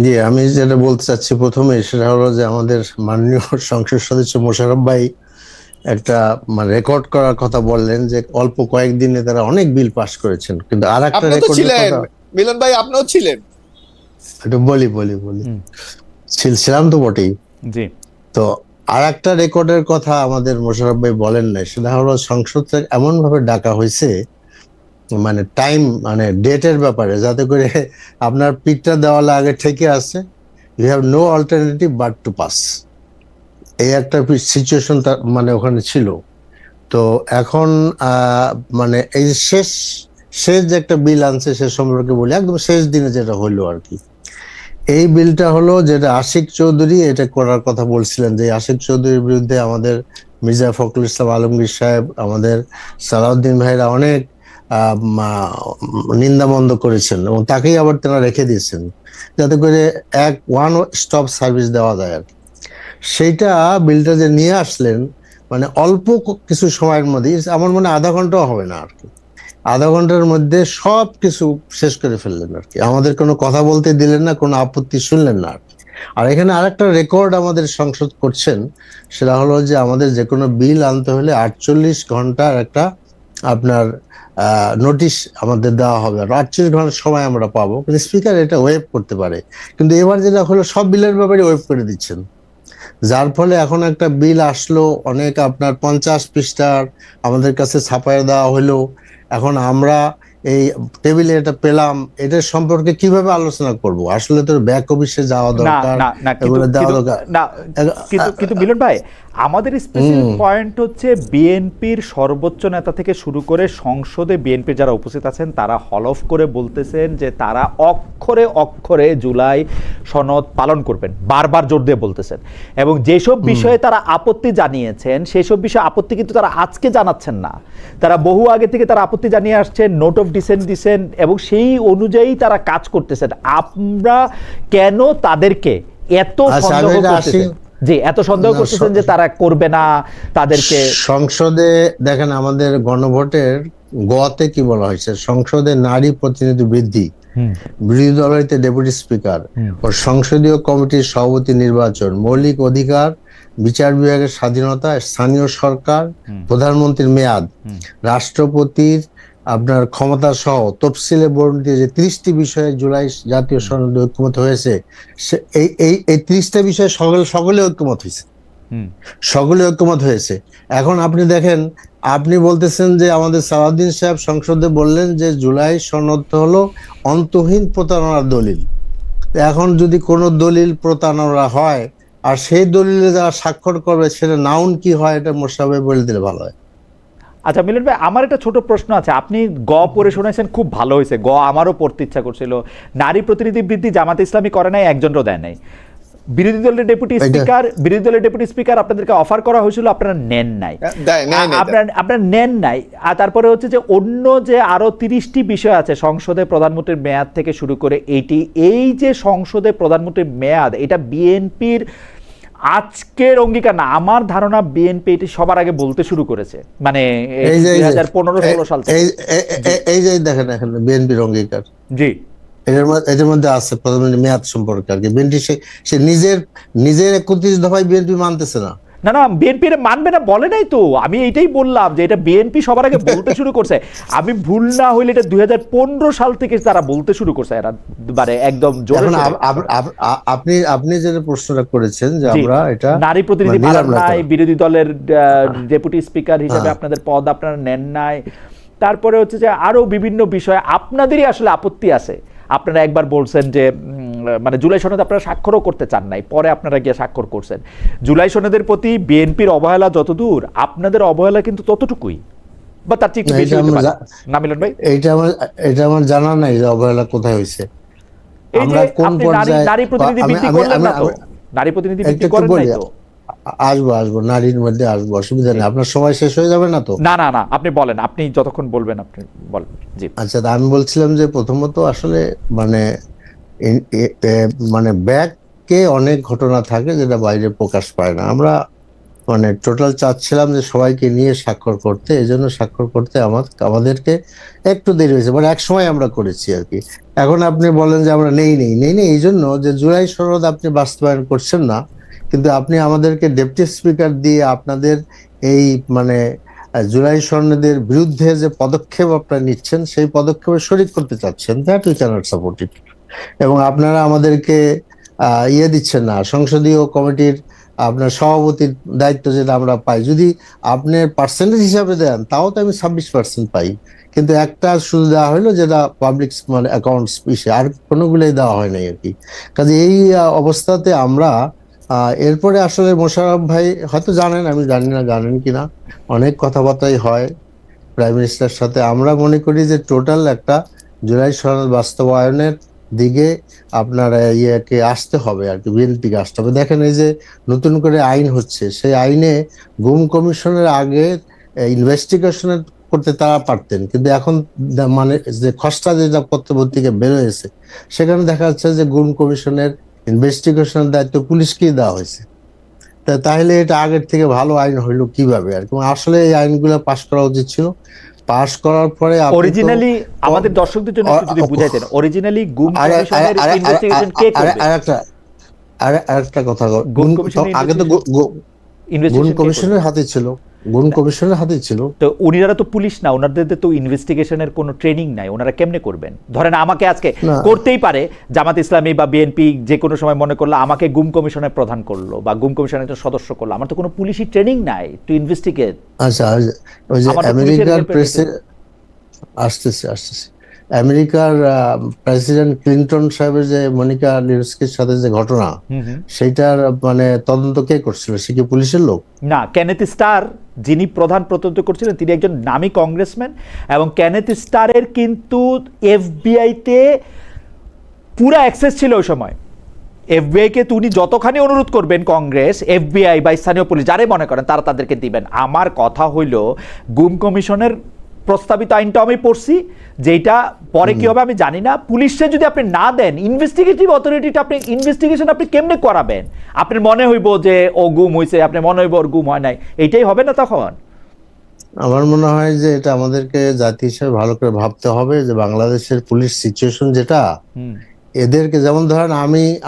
জি, আমি যেটা বলতে চাচ্ছি প্রথমে সেটা হলো যে আমাদের মাননীয় সংসদ সদস্য মোশাররফ ভাই একটা রেকর্ড করার কথা বললেন, যে অল্প কয়েকদিনে তারা অনেক বিল পাস করেছেন, কিন্তু আর একটা রেকর্ড মিলন ভাই আপনিও ছিলেন, একটু বলি ছিলাম তো বটেই। জি, তো আর একটা রেকর্ডের কথা আমাদের মোশাররফ ভাই বলেন নাই, সেটা হলো সংসদ এমন ভাবে ডাকা হয়েছে মানে টাইম মানে ডেটের ব্যাপারে, যাতে করে আপনার পিঠটা দেওয়ালে আগে ঠেকে আছে, you have no alternative but to pass, এই একটা সিচুয়েশন মানে ওখানে ছিল। তো এখন মানে এই শেষ যে একটা বিল আনছে সে সম্পর্কে বলি, একদম শেষ দিনে যেটা হইলো আর কি। এই বিলটা হলো যেটা আশিক চৌধুরী এটা করার কথা বলছিলেন, যে আশিক চৌধুরীর বিরুদ্ধে আমাদের মির্জা ফখরুল ইসলাম আলমগীর সাহেব, আমাদের সালাউদ্দিন ভাইরা অনেক নিন্দামন্দ করেছেন, এবং তাকেই আবার তারা রেখে দিয়েছেন যাতে করে ওয়ান স্টপ সার্ভিস দেওয়া যায় আর কি। সেইটা বিলটা যে নিয়ে আসলেন মানে অল্প কিছু সময়ের মধ্যে, আমার মনে আধা ঘন্টাও হবে না আর কি, আধা ঘন্টার মধ্যে সব কিছু শেষ করে ফেললেন আর কি। আমাদের কোনো কথা বলতে দিলেন না, কোনো আপত্তি শুনলেন না আর কি। আর এখানে আরেকটা রেকর্ড আমাদের সংসদ করছেন, সেটা হলো যে আমাদের যে কোনো বিল আনতে হলে 48 ঘন্টার একটা আপনার নোটিশ আমাদের দেওয়া হবে, আর 48 ঘন্টার সময় আমরা পাবো, কিন্তু স্পিকার এটা ওয়েভ করতে পারে। কিন্তু এবার যেটা হলো সব বিলের ব্যাপারে ওয়েভ করে দিচ্ছেন, যার ফলে এখন একটা বিল আসলো অনেক আপনার 50 পৃষ্ঠার আমাদের কাছে ছাপায় দেওয়া হলো। এখন আমরা এই টেবিলে এটা পেলাম, এটার সম্পর্কে কিভাবে আলোচনা করব? আসলে তো ব্যাক অফিসে যাওয়া দরকার, এগুলো দেওয়া দরকার। কিন্তু মিলন ভাই, আমাদের স্পেশাল পয়েন্ট হচ্ছে বিএনপির সর্বোচ্চ নেতা থেকে শুরু করে সংসদে বিএনপির যারা উপস্থিত আছেন তারা হলফ করে বলতেছেন যে তারা অক্ষরে অক্ষরে জুলাই সনদ পালন করবেন, বারবার জোর দিয়ে বলতেছেন। এবং যেসব বিষয়ে তারা আপত্তি জানিয়েছেন সেই সব বিষয়ে আপত্তি কিন্তু তারা আজকে জানাচ্ছেন না, তারা বহু আগে থেকে তারা আপত্তি জানিয়ে আসছেন, নোট অফ ডিসেন্ট দিচ্ছেন, এবং সেই অনুযায়ী তারা কাজ করতেছেন। আমরা কেন তাদেরকে এত সন্দেহ করতেছেন, জি এত সন্দেহ করতেছেন যে তারা করবে না? তাদেরকে সংসদে দেখেন, আমাদের গণভোটের গতে কি বলা হয়েছে, সংসদে নারী প্রতিনিধি বৃদ্ধি, বিরোধী দলহতে ডেপুটি স্পিকার ও সংসদীয় কমিটির সভাপতি নির্বাচন, মৌলিক অধিকার, বিচার বিভাগের স্বাধীনতা, স্থানীয় সরকার, প্রধানমন্ত্রীর মেয়াদ, রাষ্ট্রপতির আপনার ক্ষমতা সহ তফসিলে বর্ণিত যে 30টি বিষয়ে জুলাই জাতীয় সনদে ঐক্যমত হয়েছে, এই 30টা বিষয়ে সকলে ঐক্যমত হয়েছে, সকলে ঐক্যমত হয়েছে। এখন আপনি দেখেন, আপনি বলতেছেন যে আমাদের সালাউদ্দিন সাহেব সংসদে বললেন যে জুলাই সনদ হলো অন্তহীন প্রতারণার দলিল। এখন যদি কোনো দলিল প্রতারণা হয় আর সেই দলিলে যারা স্বাক্ষর করবে সেটা নাউন কি হয়, এটা মোশাররফ বলে দিলে ভালো হয়। আচ্ছা মিলন ভাই, আমার একটা ছোট প্রশ্ন আছে। আপনি গ পড়ে শোনাইছেন, খুব ভালো হয়েছে, গ আমারও পড়তে ইচ্ছা করছিল। নারী প্রতিনিধি বৃদ্ধি জামাতে ইসলামী করে নাই, একজনও দেয় নাই। বিরোধী দলের ডেপুটি স্পিকার আপনাদেরকে অফার করা হয়েছিল, আপনারা নেন নাই, আপনারা নেন নাই। আর তারপরে হচ্ছে যে অন্য যে আরো 30টি বিষয় আছে সংসদে প্রধানমন্ত্রীর মেয়াদ থেকে শুরু করে এই যে সংসদে প্রধানমন্ত্রীর মেয়াদ, এটা বিএনপির আজকের অঙ্গীকার না, আমার ধারণা বিএনপি এটি সবার আগে বলতে শুরু করেছে, মানে 2015-16 সাল থেকে। এই যে দেখেন এখানে বিএনপির অঙ্গীকার, জি এটার মধ্যে আছে প্রধানমন্ত্রী মেয়াদ সম্পর্কে আর কি। বিএনপি সে নিজের 31 দফায় বিএনপি মানতেছে না। না বিএনপি মানবে না বলে নাই তো, আমি এইটাই বললাম যে এটা বিএনপি সবার আগে বলতে শুরু করছে। আমি ভুল না হইলে এটা 2015 সাল থেকে তারা বলতে শুরু করছে, এরা মানে একদম জোরে। আপনি যে প্রশ্নটা করেছেন যে আমরা এটা নারী প্রতিনিধি বাড়ান নাই, বিরোধী দলের ডেপুটি স্পিকার হিসেবে আপনাদের পদ আপনারা নেন নাই, তারপরে হচ্ছে যে আরো বিভিন্ন বিষয় আপনাদেরই আসলে আপত্তি আছে। আপনারা একবার বলছেন যে মানে জুলাই সনদ আপনারা স্বাক্ষরও করতে চান নাই, পরে আপনারা গিয়ে স্বাক্ষর করছেন। জুলাই সনদের প্রতি বিএনপির অবহেলা যতদূর, আপনাদের অবহেলা কিন্তু ততটুকুই, বা তার চেয়ে একটু বেশি হতে পারে না মিলন ভাই? এটা আমার জানা নাই যে অবহেলা কোথায় হয়েছে। আমরা কোন পর্যায়ে নারী প্রতিনিধি বৃদ্ধি করলেন না তো? নারী প্রতিনিধি বৃদ্ধি করেন নাই তো? আসবো নারীর মধ্যে আসবো, অসুবিধা নেই। আপনার সময় শেষ হয়ে যাবে না তো? না আপনি বলেন, আপনি যতক্ষণ বলবেন আপনি বলেন। জি আচ্ছা, আমি বলছিলাম যে প্রথমত আসলে মানে ব্যাককে অনেক ঘটনা থাকে যেটা বাইরে প্রকাশ পায় না। আমরা টোটাল চাচ্ছিলাম যে সবাইকে নিয়ে স্বাক্ষর করতে, এই জন্য স্বাক্ষর করতে আমাদেরকে একটু দেরি হয়েছে, এক সময় আমরা করেছি আর কি। এখন আপনি বলেন যে আমরা নেই এই জন্য যে জুলাই সনদ আপনি বাস্তবায়ন করছেন না, কিন্তু আপনি আমাদেরকে ডেপুটি স্পিকার দিয়ে আপনাদের এই জুলাই সনদের বিরুদ্ধে যে পদক্ষেপ আপনারা নিচ্ছেন সেই পদক্ষেপে শরিক করতে চাচ্ছেন, that we cannot support it. এবং আপনারা আমাদেরকে দিচ্ছেন না, সংসদীয় কমিটির আপনার সভাপতির দায়িত্ব যেটা আমরা পাই, যদি আপনি পার্সেন্টেজ হিসাবে দেন তাও তো আমি 26% পাই, কিন্তু একটা শুধু দেওয়া হলো যেটা পাবলিক অ্যাকাউন্টস বিষয়, আর কোনোগুলোই দেওয়া হয় নাই আর কি। কাজে এই অবস্থাতে আমরা এরপরে আসলে মোশাররফ ভাই হয়তো জানেন, আমি জানি না জানেন কিনা, অনেক কথাবার্তাই হয় প্রাইম মিনিস্টারের সাথে। আমরা মনে করি যে টোটাল একটা জুলাই সনদ বাস্তবায়নের দিকে আপনার ইয়েকে আসতে হবে আর কি, বিএনপিকে আসতে হবে। দেখেন এই যে নতুন করে আইন হচ্ছে, সেই আইনে গুম কমিশনের আগে ইনভেস্টিগেশন করতে তারা পারতেন, কিন্তু এখন যে খসড়া যেটা পত্রপত্রিকা বের হয়েছে সেখানে দেখা যাচ্ছে যে গুম কমিশনের ইনভেস্টিগেশনের দায়িত্ব পুলিশকেই দেওয়া হয়েছে। তাহলে এটা আগের থেকে ভালো আইন হইলো কিভাবে আর কি? আসলে এই আইনগুলো পাশ করা উচিত ছিল। পাশ করার পরে অরিজিনালি আমাদের দর্শকদের জন্য যদি বুঝাইতেন, অরিজিনালি গুম কমিশনের ইনভেস্টিগেশন কে করবে? আরেকটা কথা, আগে তো গুম কমিশনের হাতে ছিল, গুম কমিশনের হাতে ছিল। তো উনারা তো পুলিশ না, ওনাদের তো ইনভেস্টিগেশনের কোনো ট্রেনিং নাই, ওনারা কেমনে করবেন? ধরেন আমাকে আজকে করতেই পারে জামাত ইসলামী বা বিএনপি যে কোনো সময় মনে করলো আমাকে গুম কমিশনের প্রধান করলো বা গুম কমিশনের একজন সদস্য করলো, আমার তো কোনো পুলিশি ট্রেনিং নাই টু ইনভেস্টিগেট। আচ্ছা, ওই যে আমেরিকার আসতেছে আমেরিকার প্রেসিডেন্ট ক্লিনটন সাহেবের যে মনিকা লিউস্কির সাথে যে ঘটনা, সেইটার তদন্ত কে করছিল? সে কি পুলিশের লোক না। কেনেথ স্টার যিনি প্রধান তদন্ত করছিলেন তিনি একজন নামী কংগ্রেসম্যান, এবং কেনেথ স্টারের কিন্তু এফবিআই তে পুরো অ্যাক্সেস ছিল ওই সময়। এফবিআই কে উনি যতখানি অনুরোধ করবেন কংগ্রেস, এফবিআই বা স্থানীয় পুলিশ যারে মনে করেন তারা তাদেরকে দিবেন। আমার কথা হইল গুম কমিশনের প্রস্তাবিত আইনটা আমি পড়ছি, যেটা পরে কি হবে আমি জানি না। পুলিশে যদি আপনি না দেন, ইনভেস্টিগেটিভ অথরিটিটা আপনি ইনভেস্টিগেশন আপনি কেমনে করাবেন? আপনার মনে হইব যে ও গুম হয়েছে, আপনার মনে হইব ওর গুম হয় নাই, এইটাই হবে না তখন? আমার মনে হয় যে এটা আমাদেরকে জাতি হিসেবে ভালো করে ভাবতে হবে যে বাংলাদেশের পুলিশ সিচুয়েশন যেটা, এদেরকে যেমন ধরেন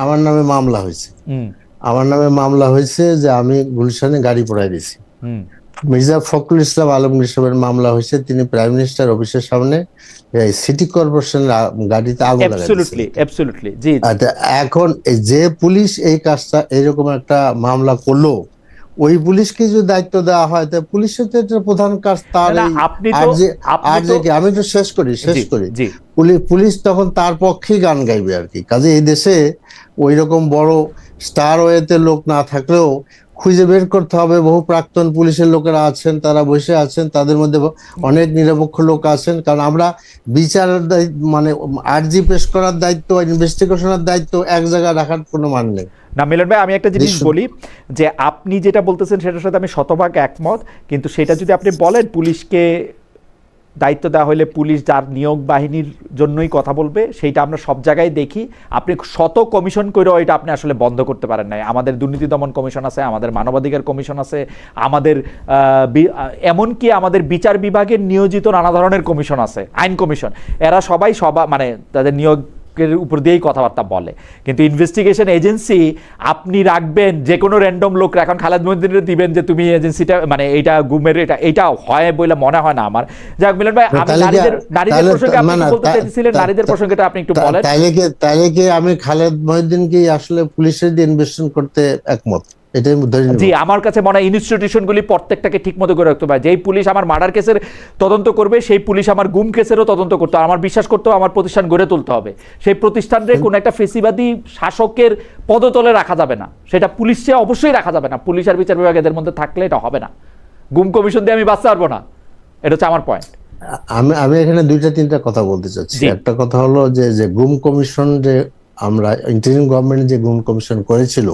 আমার নামে মামলা হয়েছে যে আমি গুলশানে গাড়ি পোড়াই দিয়েছি। মির্জা ফখরুল ইসলাম আলমগীর সাহেবের মামলা হয়েছে, তিনি প্রাইম মিনিস্টার অফিসের সামনে সিটি কর্পোরেশনের গাড়িতে আগুন লাগাইছেন। এখন যে পুলিশ এই কাজটা এরকম একটা মামলা করলো, ওই পুলিশকে যদি দায়িত্ব দেওয়া হয় তাহলে পুলিশের তো এটা প্রধান কাজ। তার আমি তো শেষ করি পুলিশ তখন তার পক্ষেই গান গাইবে আর কি। কাজে এই দেশে ওই রকম বড় স্টার ওয়েতে লোক না থাকলেও খুঁজে বের করতে হবে। বহু প্রাক্তন পুলিশের লোকেরা আছেন, তারা বসে আছেন, তাদের মধ্যে অনেক নিরপেক্ষ লোক আছেন। কারণ আমরা বিচারের মানে আর্জি পেশ করার দায়িত্ব, ইনভেস্টিগেশনের দায়িত্ব এক জায়গায় রাখার কোনো মান নেই। না মিলন ভাই, আমি একটা জিনিস বলি যে আপনি যেটা বলতেছেন সেটার সাথে আমি শতভাগ একমত, কিন্তু সেটা যদি আপনি বলেন পুলিশকে দায়িত্ব দেওয়া হলে পুলিশ যার নিয়োগ বাহিনীর জন্যই কথা বলবে, সেইটা আমরা সব জায়গায় দেখি। আপনি শত কমিশন করেও এটা আপনি আসলে বন্ধ করতে পারেন নাই। আমাদের দুর্নীতি দমন কমিশন আছে, আমাদের মানবাধিকার কমিশন আছে, আমাদের এমনকি আমাদের বিচার বিভাগের নিয়োজিত নানা ধরনের কমিশন আছে, আইন কমিশন, এরা সবাই মানে তাদের নিয়োগ উপর দিয়েই কথাবার্তা বলে। কিন্তু ইনভেস্টিগেশন এজেন্সি আপনি রাখবেন যে কোনো র্যান্ডম লোক, এখন খালেদ মহিউদ্দিনের দিবেন যে তুমি এজেন্সিটা মানে এইটা গুমের এটা হয় বলে মনে হয় না আমার। যাক মিলন ভাই, আমি নারীদের প্রসঙ্গে আপনি বলতে চাইছিলেন, নারীদের প্রসঙ্গটা আপনি একটু বলেন। তাইলে কি আমি খালেদ মহিউদ্দিনকে আসলে পুলিশের দিয়ে ইনভেস্টিগেশন করতে একমত? জি, আমার কাছে মনে হয় ইনস্টিটিউশনগুলি প্রত্যেকটাকে ঠিক মতো করে রাখতে হবে। যেই পুলিশ আমার মার্ডার কেসের তদন্ত করবে, সেই পুলিশ আমার গুম কেসেরও তদন্ত করতে হবে। আমার বিশ্বাস করতে হবে আমার প্রতিষ্ঠান গড়ে তুলতে হবে। সেই প্রতিষ্ঠানকে কোনো একটা ফেসিবাদী শাসকের পদতলে রাখা যাবে না, সেটা পুলিশে অবশ্যই রাখা যাবে না। পুলিশ আর বিচার বিভাগ এদের মধ্যে থাকলে এটা হবে না। গুম কমিশন দিয়ে আমি বাঁচতে পারবো না, এটা হচ্ছে আমার পয়েন্ট। আমি এখানে দুইটা তিনটা কথা বলতে চাচ্ছি। একটা কথা হলো যে গুম কমিশন, যে আমরা ইন্টারিম গভর্নমেন্ট যে গুম কমিশন করেছিল,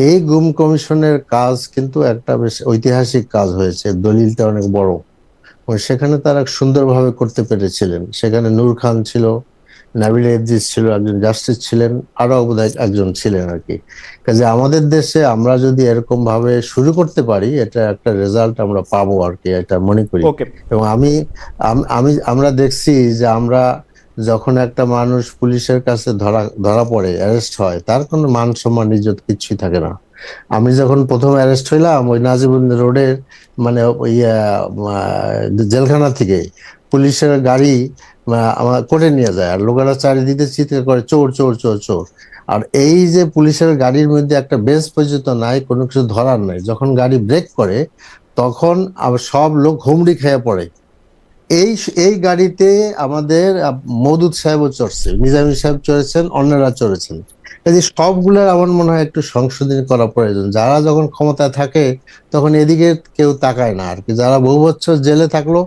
এই গুম কমিশনের কাজ কিন্তু একটা বেশ ঐতিহাসিক কাজ হয়েছে। দলিলটা অনেক বড়, সেখানে তারা সুন্দরভাবে করতে পেরেছিলেন। সেখানে নূর খান ছিল, নাবিল ইদ্রিস ছিল, একজন জাস্টিস ছিলেন, আরো বোধহয় একজন ছিলেন আর কি। কাজে আমাদের দেশে আমরা যদি এরকম ভাবে শুরু করতে পারি, এটা একটা রেজাল্ট আমরা পাবো আর কি, এটা মনে করি। এবং আমরা দেখছি যে আমরা যখন একটা মানুষ পুলিশের কাছে ধরা পড়ে, অ্যারেস্ট হয়, তার কোনো মান সম্মান ইজ্জত কিছুই থাকে না। আমি যখন প্রথম অ্যারেস্ট হইলাম, ওই নাজিবুদ্দিন রোডের মানে জেলখানা থেকে পুলিশের গাড়ি আমার করে নিয়ে যায়, আর লোকেরা চারিদিকে চিৎকার করে চোর চোর চোর চোর। আর এই যে পুলিশের গাড়ির মধ্যে একটা বেঞ্চ পর্যন্ত নাই, কোনো কিছু ধরার নাই। যখন গাড়ি ব্রেক করে তখন আবার সব লোক হুমড়ি খেয়ে পড়ে। এই গাড়িতে আমাদের মওদুদ সাহেবও চড়ছে, নিজামী সাহেব চড়েছেন, অন্যরা চড়েছেন। এই সবগুলোর আমার মনে হয় একটু সংশোধন করা প্রয়োজন। যারা যখন ক্ষমতায় থাকে তখন এদিকে কেউ তাকায় না আর কি। যারা বহু বছর জেলে থাকলো,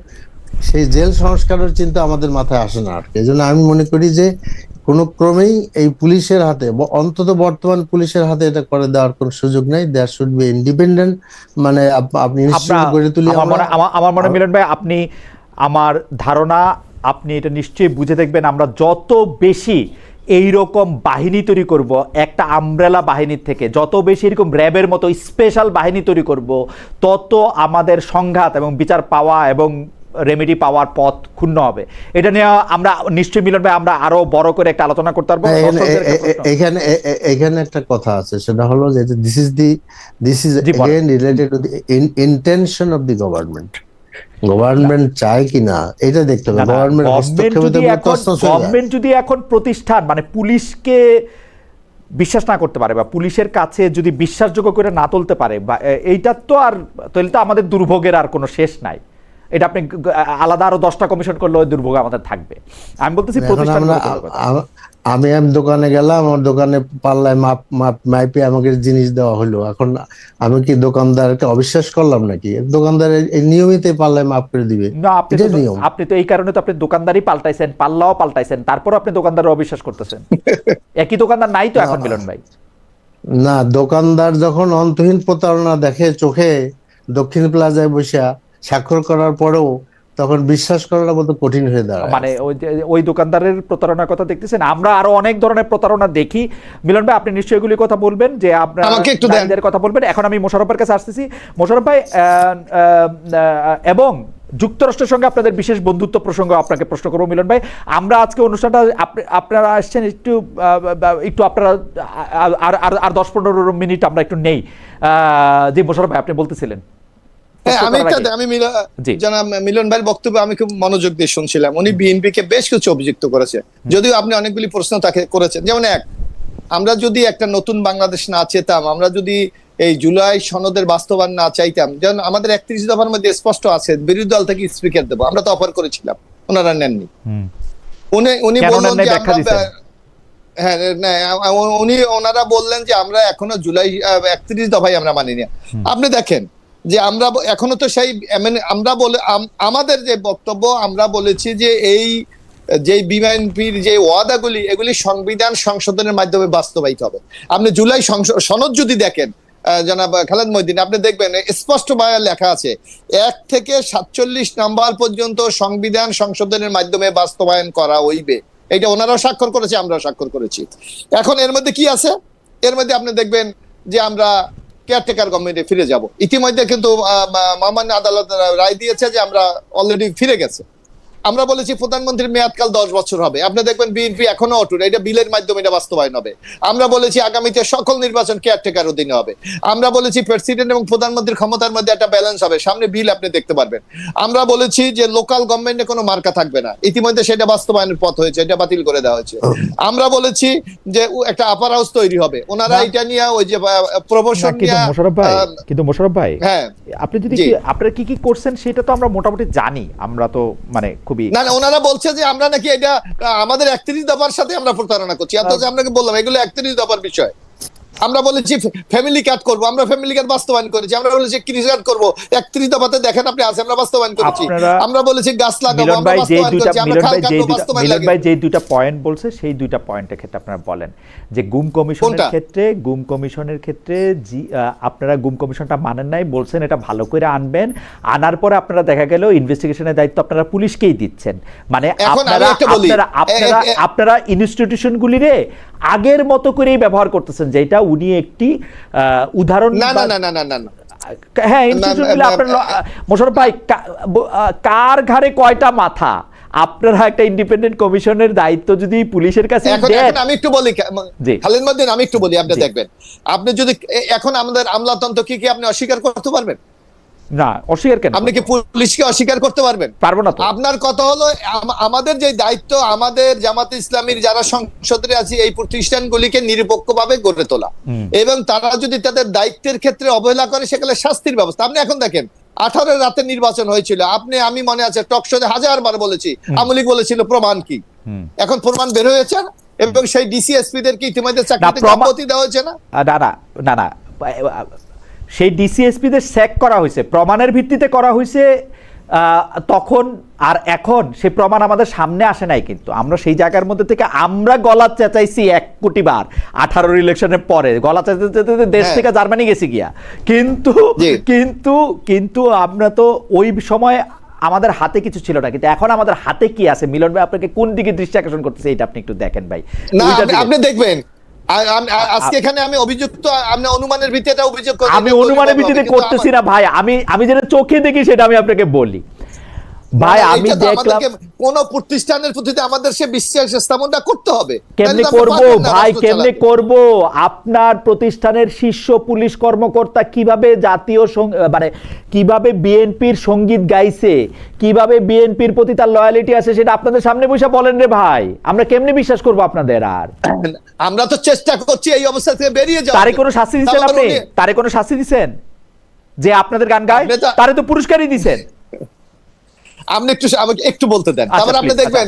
সেই জেল সংস্কারের চিন্তা আমাদের মাথায় আসে না আর কি। এই জন্য আমি মনে করি যে কোনো ক্রমেই এই পুলিশের হাতে, অন্তত বর্তমান পুলিশের হাতে এটা করে দেওয়ার কোনো সুযোগ নেই। দেয়ার শুড বি ইন্ডিপেন্ডেন্ট, মানে আপনি ইনস্টিটিউট গড়ে তুলি। আমার মনে মিলন ভাই, আপনি আমার ধারণা আপনি এটা নিশ্চয়ই বুঝে দেখবেন, আমরা যত বেশি এইরকম বাহিনী তৈরি করব, একটা আমব্রেলা বাহিনীর থেকে যত বেশি এরকম র্যাবের মতো স্পেশাল বাহিনী তৈরি করব, তত আমাদের সংঘাত এবং বিচার পাওয়া এবং রেমেডি পাওয়ার পথ ক্ষুণ্ণ হবে। এটা নিয়ে আমরা নিশ্চয়ই মিলন ভাই আমরা আরো বড় করে একটা আলোচনা করতে পারবো। এখানে একটা কথা আছে, সেটা হলো যে this is again related to the intention of the government চায় কিনা এটা দেখতে হবে। গভর্নমেন্ট যদি এখন প্রতিষ্ঠান মানে পুলিশকে বিশ্বাস না করতে পারে বা পুলিশের কাছে যদি বিশ্বাসযোগ্য করে না তুলতে পারে, বা এইটা তো আর তাহলে তো আমাদের দুর্ভোগের আর কোনো শেষ নাই। এটা আপনি আলাদা আরো 10টা কমিশন করলে ওই দুর্ভোগ আমাদের থাকবে। আমি বলতেছি প্রতিষ্ঠান, আমি দোকানে গেলাম, আমার দোকানে পাল্লায় মাইপে আমাকে জিনিস দেওয়া হলো। এখন আমি কি দোকানদারকে অবিশ্বাস করলাম নাকি? দোকানদার নিয়মিত পাল্লায় মাপ করে দিবে না। আপনি তো এই কারণে তো আপনি দোকানদারই পাল্টাইছেন, পাল্লাও পাল্টাইছেন, তারপর আপনি দোকানদার অবিশ্বাস করতেছেন। একই দোকানদার নাই তো এখন মিলন ভাই। না, দোকানদার যখন অন্তহীন প্রতারণা দেখে চোখে দক্ষিণ প্লাজায় বসে স্বাক্ষর করার পরেও, তখন বিশ্বাস করাটা বলতে কঠিন হয়ে দাঁড়ায়। মানে ওই দোকানদারের প্রতারণার কথা দেখতেছেন, আমরা আরো অনেক ধরনের প্রতারণা দেখি। মিলন ভাই আপনি নিশ্চয়ই এগুলির কথা বলবেন, যে আপনার কথা বলবেন। এখন আমি মোশাররফের কাছে আসতেছি। মোশাররফ ভাই, এবং যুক্তরাষ্ট্রের সঙ্গে আপনাদের বিশেষ বন্ধুত্ব প্রসঙ্গ আপনাকে প্রশ্ন করবো মিলন ভাই। আমরা আজকে অনুষ্ঠানটা আপনারা আসছেন একটু আপনারা আর 10-15 মিনিট আমরা একটু নেই। যে মোশাররফ ভাই আপনি বলতেছিলেন। আমি মিলন ভাইয়ের বক্তব্য আমি খুব মনোযোগ দিয়ে শুনছিলাম। উনি বিএনপি কে বেশ কিছু অভিযুক্ত করেছে, যদিও আপনি অনেকগুলি প্রশ্ন তাকে করেছেন। যেমন আমরা যদি একটা নতুন বাংলাদেশ না চেতাম, আমরা যদি এই জুলাই সনদের বাস্তবায়ন না চাইতাম, যেমন আমাদের 31 দফার মধ্যে স্পষ্ট আছে বিরোধী দল থেকে স্পিকার দেবো, আমরা তো অফার করেছিলাম, ওনারা নেননি। উনি বললেন যে হ্যাঁ, ওনারা বললেন যে আমরা এখনো জুলাই 31 দফায় আমরা মানি না। আপনি দেখেন যে আমরা এখনো তো সেই আমরা বলে আমাদের যে বক্তব্য, আমরা বলেছি যে এই যে বিএনপির যে ওয়াদাগুলি, এগুলি সংবিধান সংশোধনের মাধ্যমে বাস্তবায়িত হবে। আপনি জুলাই সনদ যদি দেখেন জনাব খালেদ মহিউদ্দিন, আপনি দেখবেন স্পষ্টভাবে লেখা আছে 1 থেকে 47 নাম্বার পর্যন্ত সংবিধান সংশোধনের মাধ্যমে বাস্তবায়ন করা হইবে। এটা ওনারাও স্বাক্ষর করেছে, আমরাও স্বাক্ষর করেছি। এখন এর মধ্যে কি আছে? এর মধ্যে আপনি দেখবেন যে আমরা কেয়ারটেকার গভর্নমেন্টে ফিরে যাব। ইতিমধ্যে কিন্তু মহামান্য আদালত রায় দিয়েছে যে আমরা অলরেডি ফিরে গেছে। আমরা বলেছি প্রধানমন্ত্রীর মেয়াদকাল 10 বছর হবে। আপনি দেখবেন বিএনপি এখনো অটুট, এটা বিলের মাধ্যমে এটা বাস্তবায়ন হবে। আমরা বলেছি আগামীতে সকল নির্বাচন কেয়ারটেকার অধীনে হবে। আমরা বলেছি প্রেসিডেন্ট এবং প্রধানমন্ত্রীর ক্ষমতার মধ্যে একটা ব্যালেন্স হবে। সামনে বিল আপনি দেখতে পারবেন। আমরা বলেছি যে লোকাল গভর্নমেন্টে কোনো মার্কা থাকবে না। ইতিমধ্যে সেটা বাস্তবায়নের পথ হয়েছে, এটা বাতিল করে দেওয়া হয়েছে। আমরা বলেছি যে একটা আপার হাউস তৈরি হবে। ওনারা এটা নিয়ে ওই যে প্রমোশন নিয়ে কিন্তু মোশাররফ ভাই, হ্যাঁ, আপনি যদি আপনারা কি করছেন সেটা তো আমরা মোটামুটি জানি। আমরা তো মানে না, ওনারা বলছে যে আমরা নাকি এটা আমাদের 31 দফার সাথে আমরা প্রতারণা করছি। অথচ আপনাকে বললাম এগুলো 31 দফার বিষয়। আমরা বলেছি ফ্যামিলি কার্ড করব, আমরা ফ্যামিলি কার্ড বাস্তবায়ন করেছি। আমরা বলেছি কৃষি কার্ড করব, 31 দফাতে দেখেন আপনি আছে, আমরা বাস্তবায়ন করেছি। আমরা বলেছি গাছ লাগাবো, আমরা বাস্তবায়ন করেছি। আমরা খাল কাটবো, বাস্তবায়ন লাগে। মিলন ভাই যে দুইটা পয়েন্ট বলছে সেই দুইটা পয়েন্টের ক্ষেত্রে আপনারা বলেন যে গুম কমিশনের ক্ষেত্রে আপনারা গুম কমিশনটা মানেন নাই, বলছেন এটা ভালো করে আনবেন। আনার পরে আপনারা দেখা গেল ইনভেস্টিগেশনের দায়িত্ব আপনারা পুলিশকেই দিচ্ছেন। মানে আপনারা ইনস্টিটিউশনগুলিরে আগের মতো করেই ব্যবহার করতেছেন, যেটা উনি একটি উদাহরণ। হ্যাঁ, ইনস্টিটিউশনগুলি আপনার মোশাররফ ভাই কার ঘাড়ে কয়টা মাথা? আপনারা একটা ইন্ডিপেন্ডেন্ট কমিশনের দায়িত্ব যদি পুলিশের কাছে দেন। আমি একটু বলি খালেদ মহিউদ্দিন, আমি একটু বলি, আপনি দেখবেন আপনি যদি এখন আমাদের আমলাতন্ত্র কি আপনি অস্বীকার করতে পারবেন? না, অস্বীকার কেন? আপনি কি পুলিশকে অস্বীকার করতে পারবেন? পারবো না তো। আপনার কথা হলো আমাদের যে দায়িত্ব, আমাদের জামাতে ইসলামীর যারা সংসদে আছে এই প্রতিষ্ঠানগুলিকে নিরপেক্ষভাবে গড়ে তোলা, এবং তারা যদি তাদের দায়িত্বের ক্ষেত্রে অবহেলা করে সেখানে শাস্তির ব্যবস্থা। আপনি এখন দেখেন 18 রাতে নির্বাচন হয়েছিল, আমি মনে আছে টকশোতে 1000বার বলেছি, আওয়ামী লীগ বলেছিল প্রমাণ কি? এখন প্রমাণ বের হয়েছে, এবং সেই ডিসিএসপি দেরকে ইতিমধ্যে চাকরিতে সম্মতি দেওয়া হয়েছে না। না, সেই ডিসিএসপিদের স্যাক করা হয়েছে, প্রমাণের ভিত্তিতে করা হয়েছে তখন। আর এখন সেই প্রমাণ আমাদের সামনে আসে নাই, কিন্তু আমরা সেই জায়গার মধ্যে থেকে আমরা গলা চেঁচাইছি 1 কোটি বার 18 ইলেকশনের পরে, গলা চেঁচাইতে দেশ থেকে জার্মানি গেছি গিয়া। কিন্তু আমরা তো ওই সময় আমাদের হাতে কিছু ছিল না, কিন্তু এখন আমাদের হাতে কি আছে? মিলন ভাই আপনাকে কোন দিকে দৃষ্টি আকর্ষণ করতেছে এটা আপনি একটু দেখেন ভাই। আপনি দেখবেন আজকে এখানে আমি অভিযুক্ত, আপনি অনুমানের ভিত্তিতে অভিযোগ করছেন। আমি অনুমানের ভিত্তিতে করতেছি না ভাই, আমি যেটা চোখে দেখি সেটা আমি আপনাকে বলি ভাই। আমি দেখলাম কোন প্রতিষ্ঠানের প্রতি আমাদের সে বিশ্বাস স্থাপনটা করতে হবে। কেমনে করব ভাই, কেমনে করব? আপনার প্রতিষ্ঠানের শীর্ষ পুলিশ কর্মকর্তা কিভাবে জাতীয় মানে কিভাবে বিএনপির সঙ্গীত গাইছে, কিভাবে বিএনপির প্রতি তার লয়ালিটি আছে, সেটা আপনাদের সামনে বসে বলেন রে ভাই। আমরা কেমনে বিশ্বাস করব আপনাদের? আর আমরা তো চেষ্টা করছি এই অবস্থা থেকে বেরিয়ে যাওয়ার। তারে কোনো শাস্তি দিবেন আপনি? তারে কোনো শাস্তি দিবেন যে আপনাদের গান গায়? তারে তো পুরস্কারই দিবেন। আপনি আমাকে একটু বলতে দেন, তারপর আপনি দেখবেন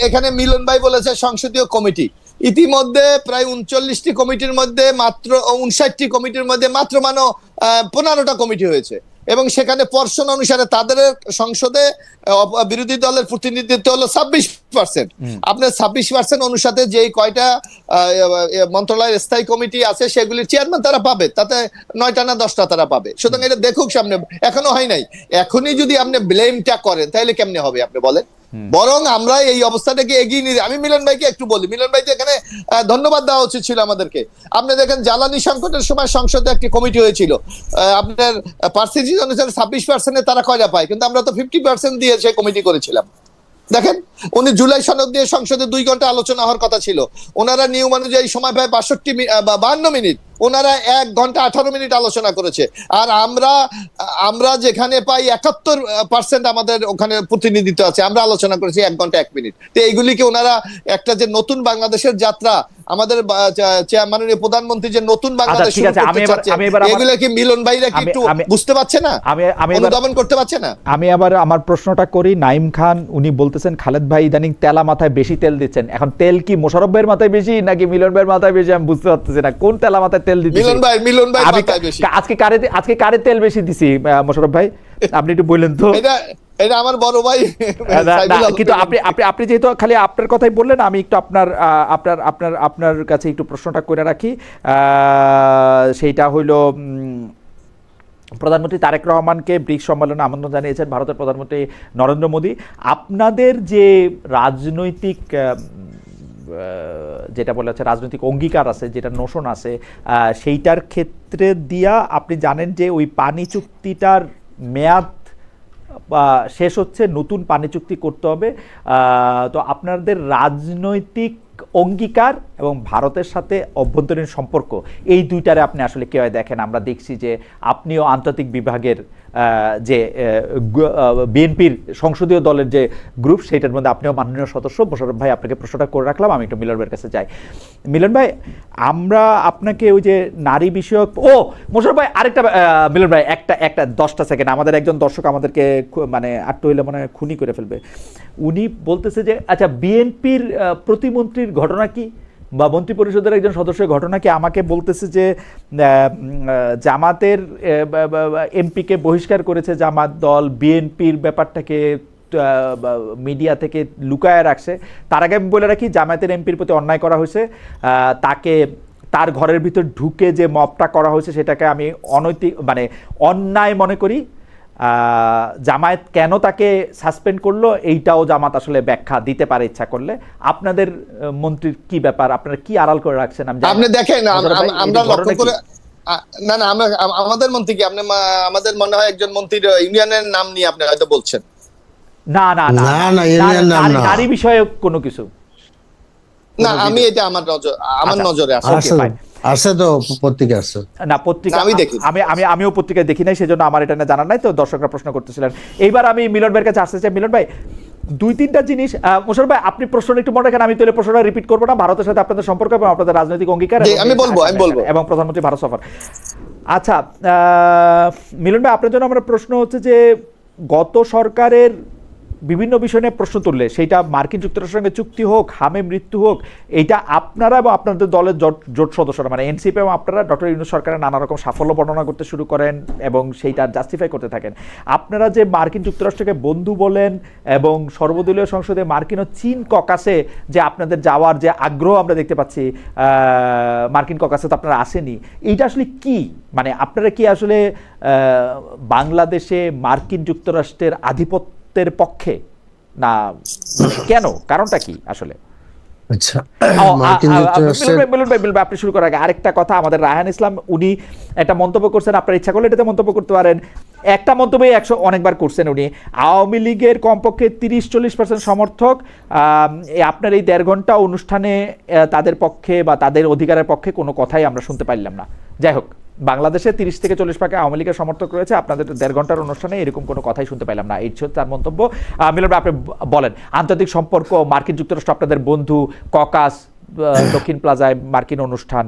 এখানে মিলন ভাই বলেছে সংসদীয় কমিটি। ইতিমধ্যে প্রায় 39টি কমিটির মধ্যে মাত্র 59টি কমিটির মধ্যে মাত্র 15টা কমিটি হয়েছে, এবং সেখানে পর্ষণ অনুসারে তাদের সংসদে বিরোধী দলের প্রতিনিধিত্ব হলো 26%। আপনার 26% অনুসারে যে কয়টা মন্ত্রণালয়ের স্থায়ী কমিটি আছে সেগুলির চেয়ারম্যান তারা পাবে, তাতে 9টা না 10টা তারা পাবে। সুতরাং এটা দেখুক সামনে, এখনো হয় নাই। এখনই যদি আপনি ব্লেমটা করেন তাহলে কেমনে হবে আপনি বলেন? বরং আমরা এই অবস্থাটাকে এগিয়ে নিয়ে, আমি মিলন ভাইকে একটু বলি, মিলন ভাই এখানে ধন্যবাদ দেওয়া উচিত ছিল আমাদেরকে। আপনি দেখেন জ্বালানি সংকটের সময় সংসদে একটি কমিটি হয়েছিল, আপনার পার্সেন্টেজ অনুসারে 26% তারা কয়টা পায়, কিন্তু আমরা তো 50% দিয়ে সেই কমিটি করেছিলাম। দেখেন উনি জুলাই সনদ দিয়ে সংসদে 2 ঘন্টা আলোচনা হওয়ার কথা ছিল, ওনারা নিয়ম অনুযায়ী সময় পায় 52 মিনিট। ওনারা 1 ঘন্টা 18 মিনিট আলোচনা করেছে। আর আমরা যেখানে পাই 71% আমাদের ওখানে প্রতিনিধিত্ব আছে, আমরা আলোচনা করেছি 1 ঘন্টা 1 মিনিট। তো এইগুলিকে ওনারা একটা যে নতুন বাংলাদেশের যাত্রা, আমাদের মাননীয় প্রধানমন্ত্রী যে নতুন বাংলাদেশ শুরু করতে চাচ্ছে, এগুলো কি মিলন ভাইরা কি একটু বুঝতে পারছে না, অনুধাবন করতে পারছে না? আমি আবার আমার প্রশ্নটা করি। নাইম খান উনি বলতেছেন খালেদ ভাই ইদানিং তেলা মাথায় বেশি তেল দিচ্ছেন। এখন তেল কি মোশাররফ ভাইয়ের মাথায় বেশি নাকি মিলন ভাইয়ের মাথায় বেশি আমি বুঝতে পারতেছি না, কোন তেলা মাথায় তেল দিচ্ছেন? মিলন ভাই মাথায় বেশি। আজকে কারে তেল বেশি দিছি মোশাররফ ভাই, আপনি একটু বললেন তো। এটা আমার বড় ভাই। কিন্তু আপনি যেহেতু খালি আপনার কথাই বললেন, আমি একটু আপনার কাছে একটু প্রশ্নটা করে রাখি। সেইটা হইল, প্রধানমন্ত্রী তারেক রহমানকে ব্রিক্স সম্মেলনে আমন্ত্রণ জানিয়েছেন ভারতের প্রধানমন্ত্রী নরেন্দ্র মোদী। আপনাদের যে রাজনৈতিক যেটা বলা হচ্ছে রাজনৈতিক অঙ্গীকার আছে, যেটা নোশন আছে, সেইটার ক্ষেত্রে দিয়া আপনি জানেন যে ওই পানি চুক্তিটার মেয়াদ শেষ হচ্ছে, নতুন পানি চুক্তি করতে হবে। তো আপনাদের রাজনৈতিক অঙ্গীকার এবং ভারতের সাথে অভ্যন্তরীণ সম্পর্ক, এই দুইটারে আপনি আসলে কীভাবে দেখেন? আমরা দেখছি যে আপনিও আন্তর্জাতিক বিভাগের যে বিএনপির সংসদীয় দলের যে গ্রুপ, সেইটার মধ্যে আপনিও মাননীয় সদস্য। মোশাররফ ভাই, আপনাকে প্রশ্নটা করে রাখলাম, আমি একটু মিলন ভাইয়ের কাছে যাই। মিলন ভাই, আমরা আপনাকে ওই যে নারী বিষয়ক, মোশাররফ ভাই আরেকটা, মিলন ভাই একটা 10টা সেকেন্ড, আমাদের একজন দর্শক আমাদেরকে মানে আটটু হইলে মানে খুনি করে ফেলবে। উনি বলতেছে যে আচ্ছা, বিএনপির প্রতিমন্ত্রীর ঘটনা কি, বা মন্ত্রী পরিষদের একজন সদস্যের ঘটনা কি? আমাকে বলতেছে যে জামাতের এমপিকে বহিষ্কার করেছে জামাত দল, বিএনপির ব্যাপারটাকে মিডিয়া থেকে লুকায় রাখছে। তার আগে আমি বলে রাখি, জামাতের এমপির প্রতি অন্যায় করা হয়েছে, তাকে তার ঘরের ভিতর ঢুকে যে মবটা করা হয়েছে সেটাকে আমি অনৈতিক মানে অন্যায় মনে করি। জামায়াত কেন তাকে সাসপেন্ড করলো এইটাও জামাত আসলে ব্যাখ্যা দিতে পারে ইচ্ছা করলে। আপনাদের মন্ত্রীর কি ব্যাপার, আপনারা কি আড়াল করে রাখছেন? আপনি দেখেন, আমরা লক্ষ্য করে না আমাদের মন্ত্রী কি, আপনি আমাদের মনে হয় একজন মন্ত্রীর ইউনিয়নের নাম নিয়ে আপনি হয়তো বলছেন। না না না না, নারী বিষয়ে কোনো কিছু না, আমি এটা আমার নজরে আছে তো, পত্রিকা আছে না, পত্রিকা আমি দেখি, আমিও পত্রিকায় দেখি নাই, সেজন্য আমার এটা জানা নাই। তো দর্শকরা প্রশ্ন করতেছিলেন। এইবার আমি মিলন ভাইয়ের কাছে আসতে চাই। মিলন ভাই, 2-3টা জিনিস, মোশাররফ ভাই আপনি প্রশ্নটা একটু মনে রাখেন, আমি তাহলে প্রশ্নটা রিপিট করবো না। ভারতের সাথে আপনাদের সম্পর্ক এবং আপনাদের রাজনৈতিক অঙ্গীকার আমি বলবো এবং প্রধানমন্ত্রী ভারত সফর। আচ্ছা মিলন ভাই, আপনার জন্য আমার প্রশ্ন হচ্ছে যে গত সরকারের বিভিন্ন বিষয় নিয়ে প্রশ্ন তুললে, সেইটা মার্কিন যুক্তরাষ্ট্রের সঙ্গে চুক্তি হোক, হামে মৃত্যু হোক, এইটা আপনারা এবং আপনাদের দলের জোট সদস্যরা মানে এনসিপি এবং আপনারা ডক্টর ইউনূস সরকারের নানা রকম সাফল্য বর্ণনা করতে শুরু করেন এবং সেইটা জাস্টিফাই করতে থাকেন। আপনারা যে মার্কিন যুক্তরাষ্ট্রকে বন্ধু বলেন এবং সর্বদলীয় সংসদে মার্কিন ও চীন ককাসে যে আপনাদের যাওয়ার যে আগ্রহ আমরা দেখতে পাচ্ছি, মার্কিন ককাসে তো আপনারা আসেনি, এইটা আসলে কি? মানে আপনারা কি আসলে বাংলাদেশে মার্কিন যুক্তরাষ্ট্রের আধিপত্যের পক্ষে না কেন? কারণটা কি আসলে? আচ্ছা, আপনি শুরু করার আগে আরেকটা কথা, আমাদের রায়হান ইসলাম উনি একটা মন্তব্য করছেন, আপনার ইচ্ছা করলে এটাতে মন্তব্য করতে পারেন। একটা মন্তব্যে 100 অনেকবার করছেন উনি, আওয়ামী লীগের কমপক্ষে 30-40% সমর্থক আপনার এই 1.5 ঘন্টা অনুষ্ঠানে তাদের পক্ষে বা তাদের অধিকারের পক্ষে কোনো কথাই আমরা শুনতে পারলাম না। যাই হোক, বাংলাদেশে 30-40% আওয়ামী লীগের সমর্থক রয়েছে, আপনাদের 1.5 ঘন্টার অনুষ্ঠানে এরকম কোনো কথাই শুনতে পাইলাম না। এই ছিল তার মন্তব্য। মিলন ভাই, আপনি বলেন, আন্তর্জাতিক সম্পর্ক, মার্কিন যুক্তরাষ্ট্র আপনাদের বন্ধু, ককাস, দক্ষিণ প্লাজায় মার্কিন অনুষ্ঠান,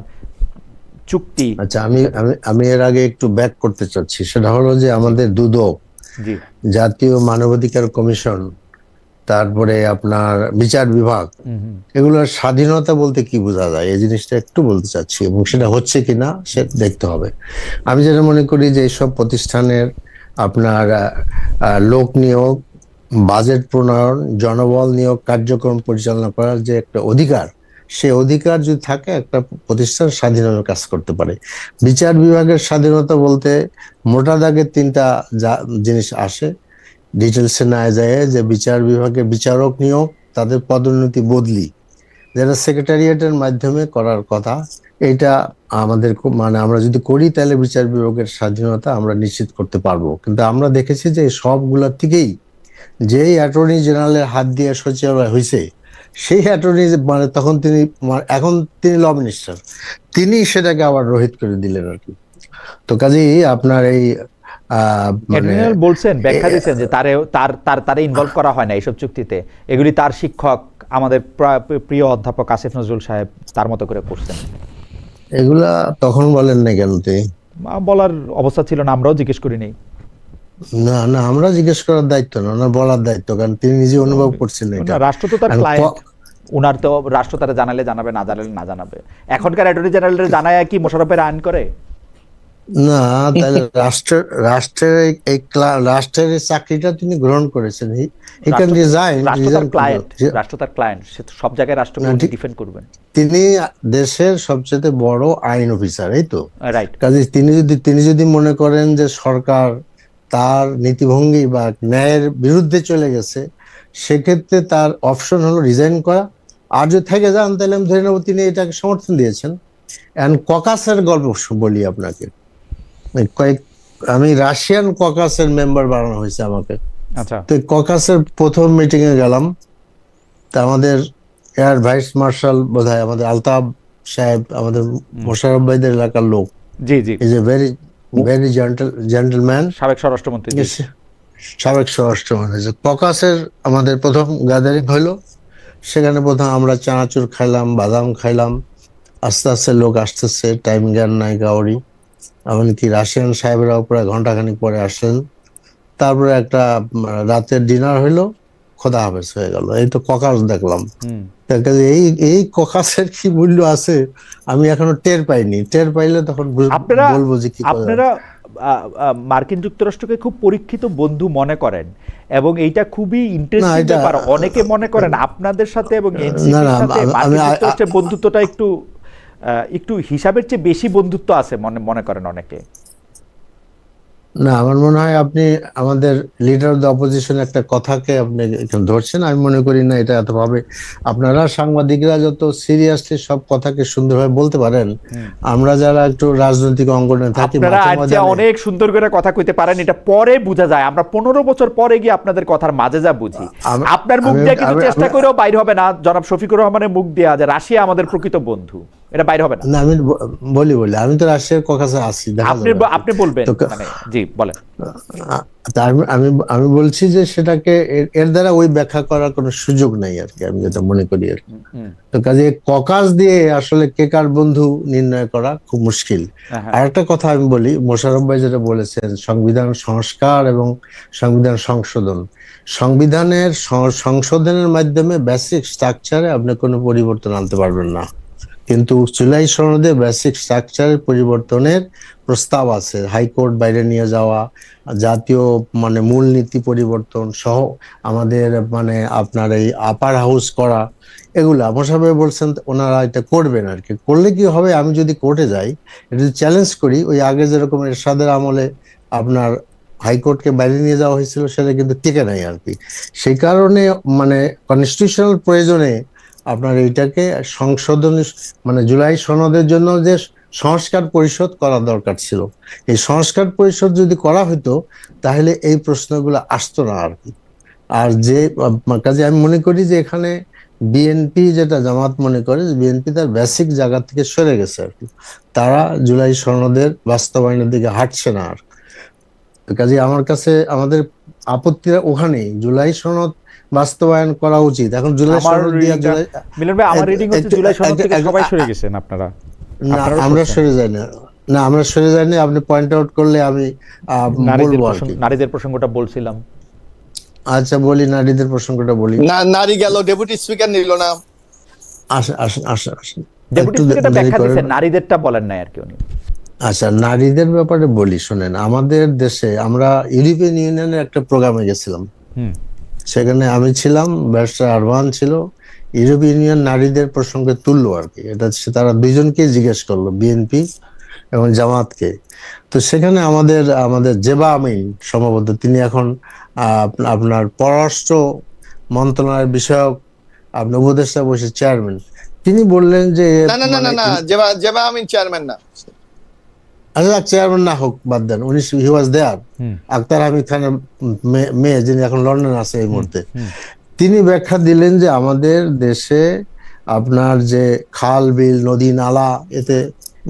চুক্তি। আচ্ছা, আমি এর আগে একটু ব্যাক করতে চাচ্ছি। সেটা হলো যে আমাদের দুদক, জাতীয় মানবাধিকার কমিশন, তারপরে আপনার বিচার বিভাগ, এগুলোর স্বাধীনতা বলতে কি বোঝা যায় এই জিনিসটা একটু বলতে চাচ্ছি, এবং সেটা হচ্ছে কিনা সেটা দেখতে হবে। আমি যেটা মনে করি যে এইসব প্রতিষ্ঠানের আপনার লোক নিয়োগ, বাজেট প্রণয়ন, জনবল নিয়োগ, কার্যক্রম পরিচালনা করার যে একটা অধিকার, সে অধিকার যদি থাকে একটা প্রতিষ্ঠান স্বাধীনভাবে কাজ করতে পারে। বিচার বিভাগের স্বাধীনতা বলতে মোটা দাগে 3টা জিনিস আসে। ডিটেলসে না যায় যে বিচার বিভাগের বিচারক নিয়োগ, তাদের পদোন্নতি বদলি, যেটা সেক্রেটারিয়েটের মাধ্যমে করার কথা, এটা আমাদের মানে আমরা যদি করি তাহলে বিচার বিভাগের স্বাধীনতা আমরা নিশ্চিত করতে পারবো। কিন্তু আমরা দেখেছি যে সবগুলোর থেকেই যেই অ্যাটর্নি জেনারেলের হাত দিয়ে সচিবালয় হয়েছে, সেই অ্যাটর্নি মানে তখন তিনি এখন তিনি ল মিনিস্টার, তিনি সেটাকে আবার রহিত করে দিলেন আর কি। তো কাজেই আপনার এই বলছেন, ব্যাখ্যা দিচ্ছেন যে তারে ইনভলভ করা হয় না এইসব চুক্তিতে, এগুলি তার শিক্ষক আমাদের প্রিয় অধ্যাপক আসিফ নজরুল সাহেব তার মতো করে করছেন। এগুলা তখন বলেন না কেন? বলার অবস্থা ছিল না, আমরাও জিজ্ঞেস করি নাই। না না, আমরা জিজ্ঞেস করার দায়িত্ব না, ওনার বলার দায়িত্ব, কারণ তিনি নিজে অনুভব করছেন এটা। রাষ্ট্র তো তার ক্লায়েন্ট, উনার তো রাষ্ট্র তারা জানালে জানাবে, না জানালে না জানাবে। এখনকার অ্যাটর্নি জেনারেলের জানায় কি মোশাররফের আইন করে না? তাহলে রাষ্ট্রের চাকরিটা তিনি গ্রহণ করেছেন, হি ক্যান রিজাইন। রাষ্ট্র তার ক্লায়েন্ট, সে সব জায়গায় রাষ্ট্রকে ডিফেন্ড করবেন। তিনি দেশের সবচেয়ে বড় আইন অফিসার, এই তো রাইট। কাজে তিনি যদি মনে করেন যে সরকার তার নীতিভঙ্গি বা ন্যায়ের বিরুদ্ধে চলে গেছে, সেক্ষেত্রে তার অপশন হলো রিজাইন করা। আর যদি থেকে যান তাহলে আমি ধরে নেব তিনি এটাকে সমর্থন দিয়েছেন। এন্ড ককাসের গল্প বলি আপনাকে, আমি রাশিয়ান ককাসের মেম্বার বানানো হয়েছে আমাকে। আচ্ছা। তো ককাসের প্রথম মিটিং এ গেলাম, তা আমাদের এয়ার ভাইস মার্শাল বোধহয় আমাদের আলতাফ সাহেব, আমাদের মোশাররফ ভাইদের এলাকার লোক। জি জি। Is a very very gentleman, সাবেক স্বরাষ্ট্রমন্ত্রী। সাবেক স্বরাষ্ট্রমন্ত্রী। ককাসের আমাদের প্রথম গ্যাদারিং হইলো, সেখানে প্রথম আমরা চানাচুর খাইলাম, বাদাম খাইলাম। আস্তে আস্তে লোক আসতেছে, টাইম জ্ঞান নাই কাউরি। এমনকি রাশিয়ান সাহেবরাও প্রায় ঘন্টাখানিক পরে আসলেন। তারপরে একটা রাতের ডিনার হইলো, খোদা হাফেজ হয়ে গেল। এই তো ককাস দেখলাম। এই ককাসের কি মূল্য আছে আমি এখনো টের পাইনি। টের পাইলে তখন বলবো যে কি। আপনারা মার্কিন যুক্তরাষ্ট্রকে খুব পরীক্ষিত বন্ধু মনে করেন এবং এইটা খুবই ইন্টারেস্টিং ব্যাপার। অনেকে মনে করেন আপনাদের সাথে এবং এনসিপির সাথে মার্কিন যুক্তরাষ্ট্রের বন্ধুত্বটা একটু হিসাবের চেয়ে বেশি বন্ধুত্ব আছে মনে করেন অনেকে। না, আমার মনে হয় আপনি আমাদের লিডার অফ দ্য অপোজিশন একটা কথাকে আপনি ধরছেন। আমি মনে করি না এটা এতভাবে। আপনারা সাংবাদিকরা যত সিরিয়াসলি সব কথাকে সুন্দরভাবে বলতে পারেন, আমরা যারা একটু রাজনৈতিক অঙ্গনে থাকি, আপনারা অনেক সুন্দর করে কথা কইতে পারেন, এটা পরে বোঝা যায়। আমরা 15 বছর পরে গিয়ে আপনাদের কথার মাঝে যা বুঝি। আপনার মুখ দিয়ে কিন্তু চেষ্টা করেও বাইরে হবে না জনাব শফিকুর রহমানের মুখ দিয়ে যে রাশিয়া আমাদের প্রকৃত বন্ধু, এটা বাইরে হবে না। আমি বলি আমি তো রাশিয়ার ককাসে আছি, আপনি বলবেন মানে জি বলেন। আমি বলছি যে সেটাকে এর দ্বারা ওই ব্যাখ্যা করার কোনো সুযোগ নাই আর কি, আমি যেটা মনে করি আর কি। তো কাজে ককাস দিয়ে আসলে কে কার বন্ধু নির্ণয় করা খুব মুশকিল। আর একটা কথা আমি বলি, মোশাররফ ভাই যেটা বলেছেন সংবিধান সংস্কার এবং সংবিধান সংশোধন, সংশোধনের মাধ্যমে বেসিক স্ট্রাকচারে আপনি কোনো পরিবর্তন আনতে পারবেন না, কিন্তু জুলাই সনদে বেসিক স্ট্রাকচারের পরিবর্তনের প্রস্তাব আছে। হাইকোর্ট বাইরে নিয়ে যাওয়া, জাতীয় মূলনীতি পরিবর্তন সহ আমাদের আপনার এই আপার হাউস করা, এগুলা মোশাররফ ভাই বলছেন ওনারা এটা করবেন আর কি। করলে কি হবে, আমি যদি কোর্টে যাই, এটা যদি চ্যালেঞ্জ করি, ওই আগে যেরকম এরশাদের আমলে আপনার হাইকোর্টকে বাইরে নিয়ে যাওয়া হয়েছিল, সেটা কিন্তু টিকে নাই আর কি। সেই কারণে কনস্টিটিউশনাল প্রয়োজনে আপনার এইটাকে সংশোধন জুলাই সনদের জন্য যে সংস্কার পরিষদ করা দরকার ছিল, এই সংস্কার পরিষদ যদি করা হতো তাহলে এই প্রশ্নগুলো আসতো না আর কি। আর যে কাজে আমি মনে করি যে এখানে বিএনপি যেটা জামাত মনে করে, বিএনপি তার বেসিক জায়গা থেকে সরে গেছে আর কি। তারা জুলাই সনদের বাস্তবায়নের দিকে হাঁটছে না আর। কাজে আমার কাছে আমাদের আপত্তিটা ওখানেই, জুলাই সনদ বাস্তবায়ন করা উচিত। এখন জুলাই সনদ দিয়া মিলন ভাই, আমার রিডিং হচ্ছে জুলাই সনদ থেকে সবাই সরে গেছেন আপনারা। না, আমরা সরে যাই না। না, আমরা সরে যাইনি। আপনি পয়েন্ট আউট করলে আমি বলবো আর কি। নারীদের প্রসঙ্গটা বলছিলাম। আচ্ছা বলি, নারীদের প্রসঙ্গটা বলি। না, নারী গেল, ডেপুটি স্পিকার নিল না। আসেন ডেপুটি স্পিকারটা ব্যাখ্যা দিবেন, নারীদেরটা বলেন না আর কি উনি। আচ্ছা, নারীদের ব্যাপারে বলি, শুনেন। আমাদের দেশে আমরা ইউরোপিয়ান ইউনিয়নের একটা প্রোগ্রামে গেছিলাম, সেখানে আমি ছিলাম, ব্যারিস্টার আরমান ছিল। ইউরোপিয়ান ইউনিয়ন নারীদের প্রসঙ্গে তুললো আর কি। এটা তারা দুইজনকে জিজ্ঞেস করলো, বিএনপি এবং জামাতকে। তো সেখানে আমাদের জেবা আমিন সম্ভবত, তিনি এখন আপনার পররাষ্ট্র মন্ত্রণালয়ের বিষয়ক আপনার উপদেষ্টা বসে চেয়ারম্যান। তিনি বললেন যে না, জেবা আমিন চেয়ারম্যান না। আচ্ছা, চেয়ারম্যান না হোক, বাদ দেন, উনি হি ওয়াজ দেয়ার। আক্তার হামিদ খানের মেয়ে, যিনি এখন লন্ডন আছে এই মুহূর্তে। তিনি ব্যাখ্যা দিলেন যে আমাদের দেশে আপনার যে খাল বিল নদী নালা এতে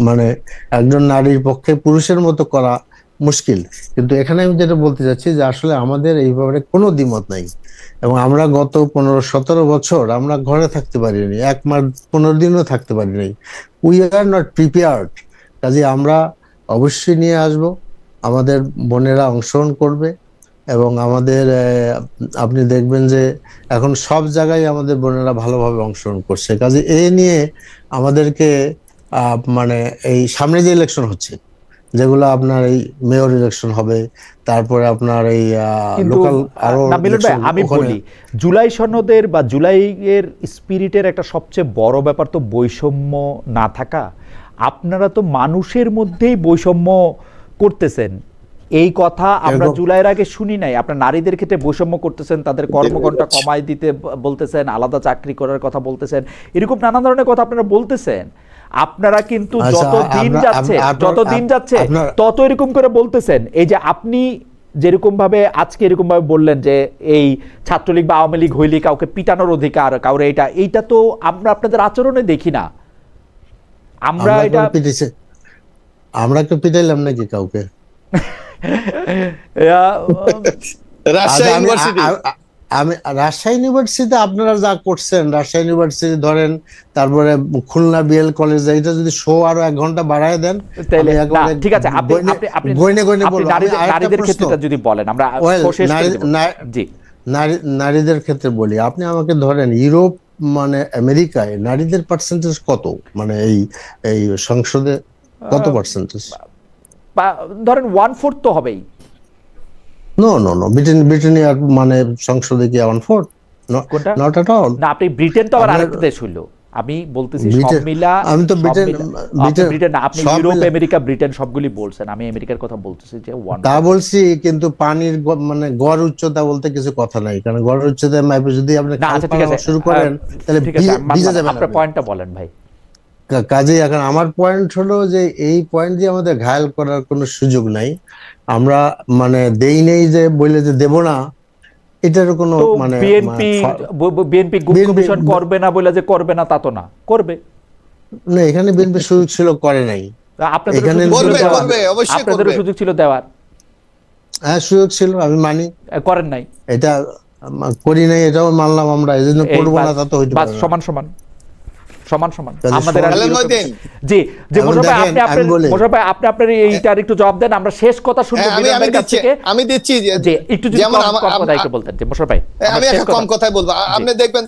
মানে একজন নারীর পক্ষে পুরুষের মতো করা মুশকিল, কিন্তু এখানে আমি যেটা বলতে চাচ্ছি যে আসলে আমাদের এই ব্যাপারে কোনো দ্বিমত নাই, এবং আমরা গত 15-17 বছর আমরা ঘরে থাকতে পারিনি, 1 মাস 15 দিনও থাকতে পারিনি। We are not prepared. কাজে আমরা অবশ্যই নিয়ে আসব, আমাদের বোনেরা অংশগ্রহণ করবে, এবং আমাদের আপনি দেখবেন যে এখন সব জায়গায় আমাদের বোনেরা ভালোভাবে অংশগ্রহণ করছে। কাজে এ নিয়ে আমাদেরকে মানে এই সামনে যে ইলেকশন হচ্ছে, যেগুলো আপনার এই মেয়র ইলেকশন হবে, তারপরে আপনার এই লোকাল আরো মিলন ভাই, আমি বলি জুলাই সনদের বা জুলাইয়ের স্পিরিটের একটা সবচেয়ে বড় ব্যাপার তো বৈষম্য না থাকা। আপনারা তো মানুষের মধ্যেই বৈষম্য করতেছেন, এই কথা আমরা জুলাইয়ের আগে শুনি নাই। আপনার নারীদের ক্ষেত্রে বৈষম্য করতেছেন, তাদের কর্মঘণ্টা কমায় দিতে বলতেছেন, আলাদা চাকরি করার কথা বলতেছেন, এরকম নানা ধরনের কথা আপনারা বলতেছেন। আপনারা কিন্তু যত দিন যাচ্ছে তত এরকম করে বলতেছেন। এই যে আপনি যেরকম ভাবে আজকে এরকম ভাবে বললেন যে এই ছাত্রলীগ বা আওয়ামী লীগ হইলে কাউকে পিটানোর অধিকার, কাউরে এইটা তো আমরা আপনাদের আচরণে দেখি না। আমরা তো পিটাইলাম নাকি কাউকে? আমি রাজশাহী ইউনিভার্সিটিতে আপনারা যা করছেন, রাজশাহী ইউনিভার্সিটি ধরেন, তারপরে খুলনা বিএল কলেজ, এটা যদি শো আরো 1 ঘন্টা বাড়ায় দেন, ঠিক আছে। নারীদের ক্ষেত্রে যদি বলেন, আমরা নারীদের ক্ষেত্রে বলি, আপনি আমাকে ধরেন ইউরোপ মানে আমেরিকায় নারীদের পার্সেন্টেজ কত, মানে এই সংসদে কত পার্সেন্টেজ? ধরেন 1/4 তো হবেই। নো ব্রিটেনিয়ার মানে সংসদে কি 1/4? Not at all. না, আপনি ব্রিটেন তো আবার আরেকটা দেশ হইলো। আমি বলতেছি সব মিলা, আমি তো ব্রিটেন না, আপনি ইউরোপ আমেরিকা ব্রিটেন সবগুলি বলছেন, আমি আমেরিকার কথা বলতেছি যে তা বলছি, কিন্তু পানির মানে গড় উচ্চতা বলতে কিছু কথা নাই, কারণ গড় উচ্চতা মাইপে যদি আপনি শুরু করেন তাহলে ভিজে যাবেন। আপনার পয়েন্টটা বলেন ভাই। কাজে এখন আমার পয়েন্ট হলো যে এই পয়েন্ট দিয়ে আমাদের ঘায়াল করার কোনো সুযোগ নাই। আমরা মানে দেই নেই যে বলে যে দেব না, এটার কোনো মানে বিএনপি কমিশন করবে না বলে যে করবে না তা তো না, করবে না। এখানে বিএনপি সুযোগ ছিল, করে নাই। আপনাদেরও সুযোগ ছিল দেওয়ার। হ্যাঁ, সুযোগ ছিল, আমি মানি, করেন নাই। এটা করি নাই, এটাও মানলাম আমরা, এই জন্য করবো না তা তো হইতে পারে না। সমান আমাদের জি জি মোশাররফ ভাই, আপনি আপনার এইটার একটু জবাব দেন, আমরা শেষ কথা শুনবো মিলনের কাছ থেকে। আমি দিচ্ছি যে একটু যদি কম কথা একটু বলতেন যে মোশাররফ ভাই। আমি একটা কম কথাই বলবো। আপনি দেখবেন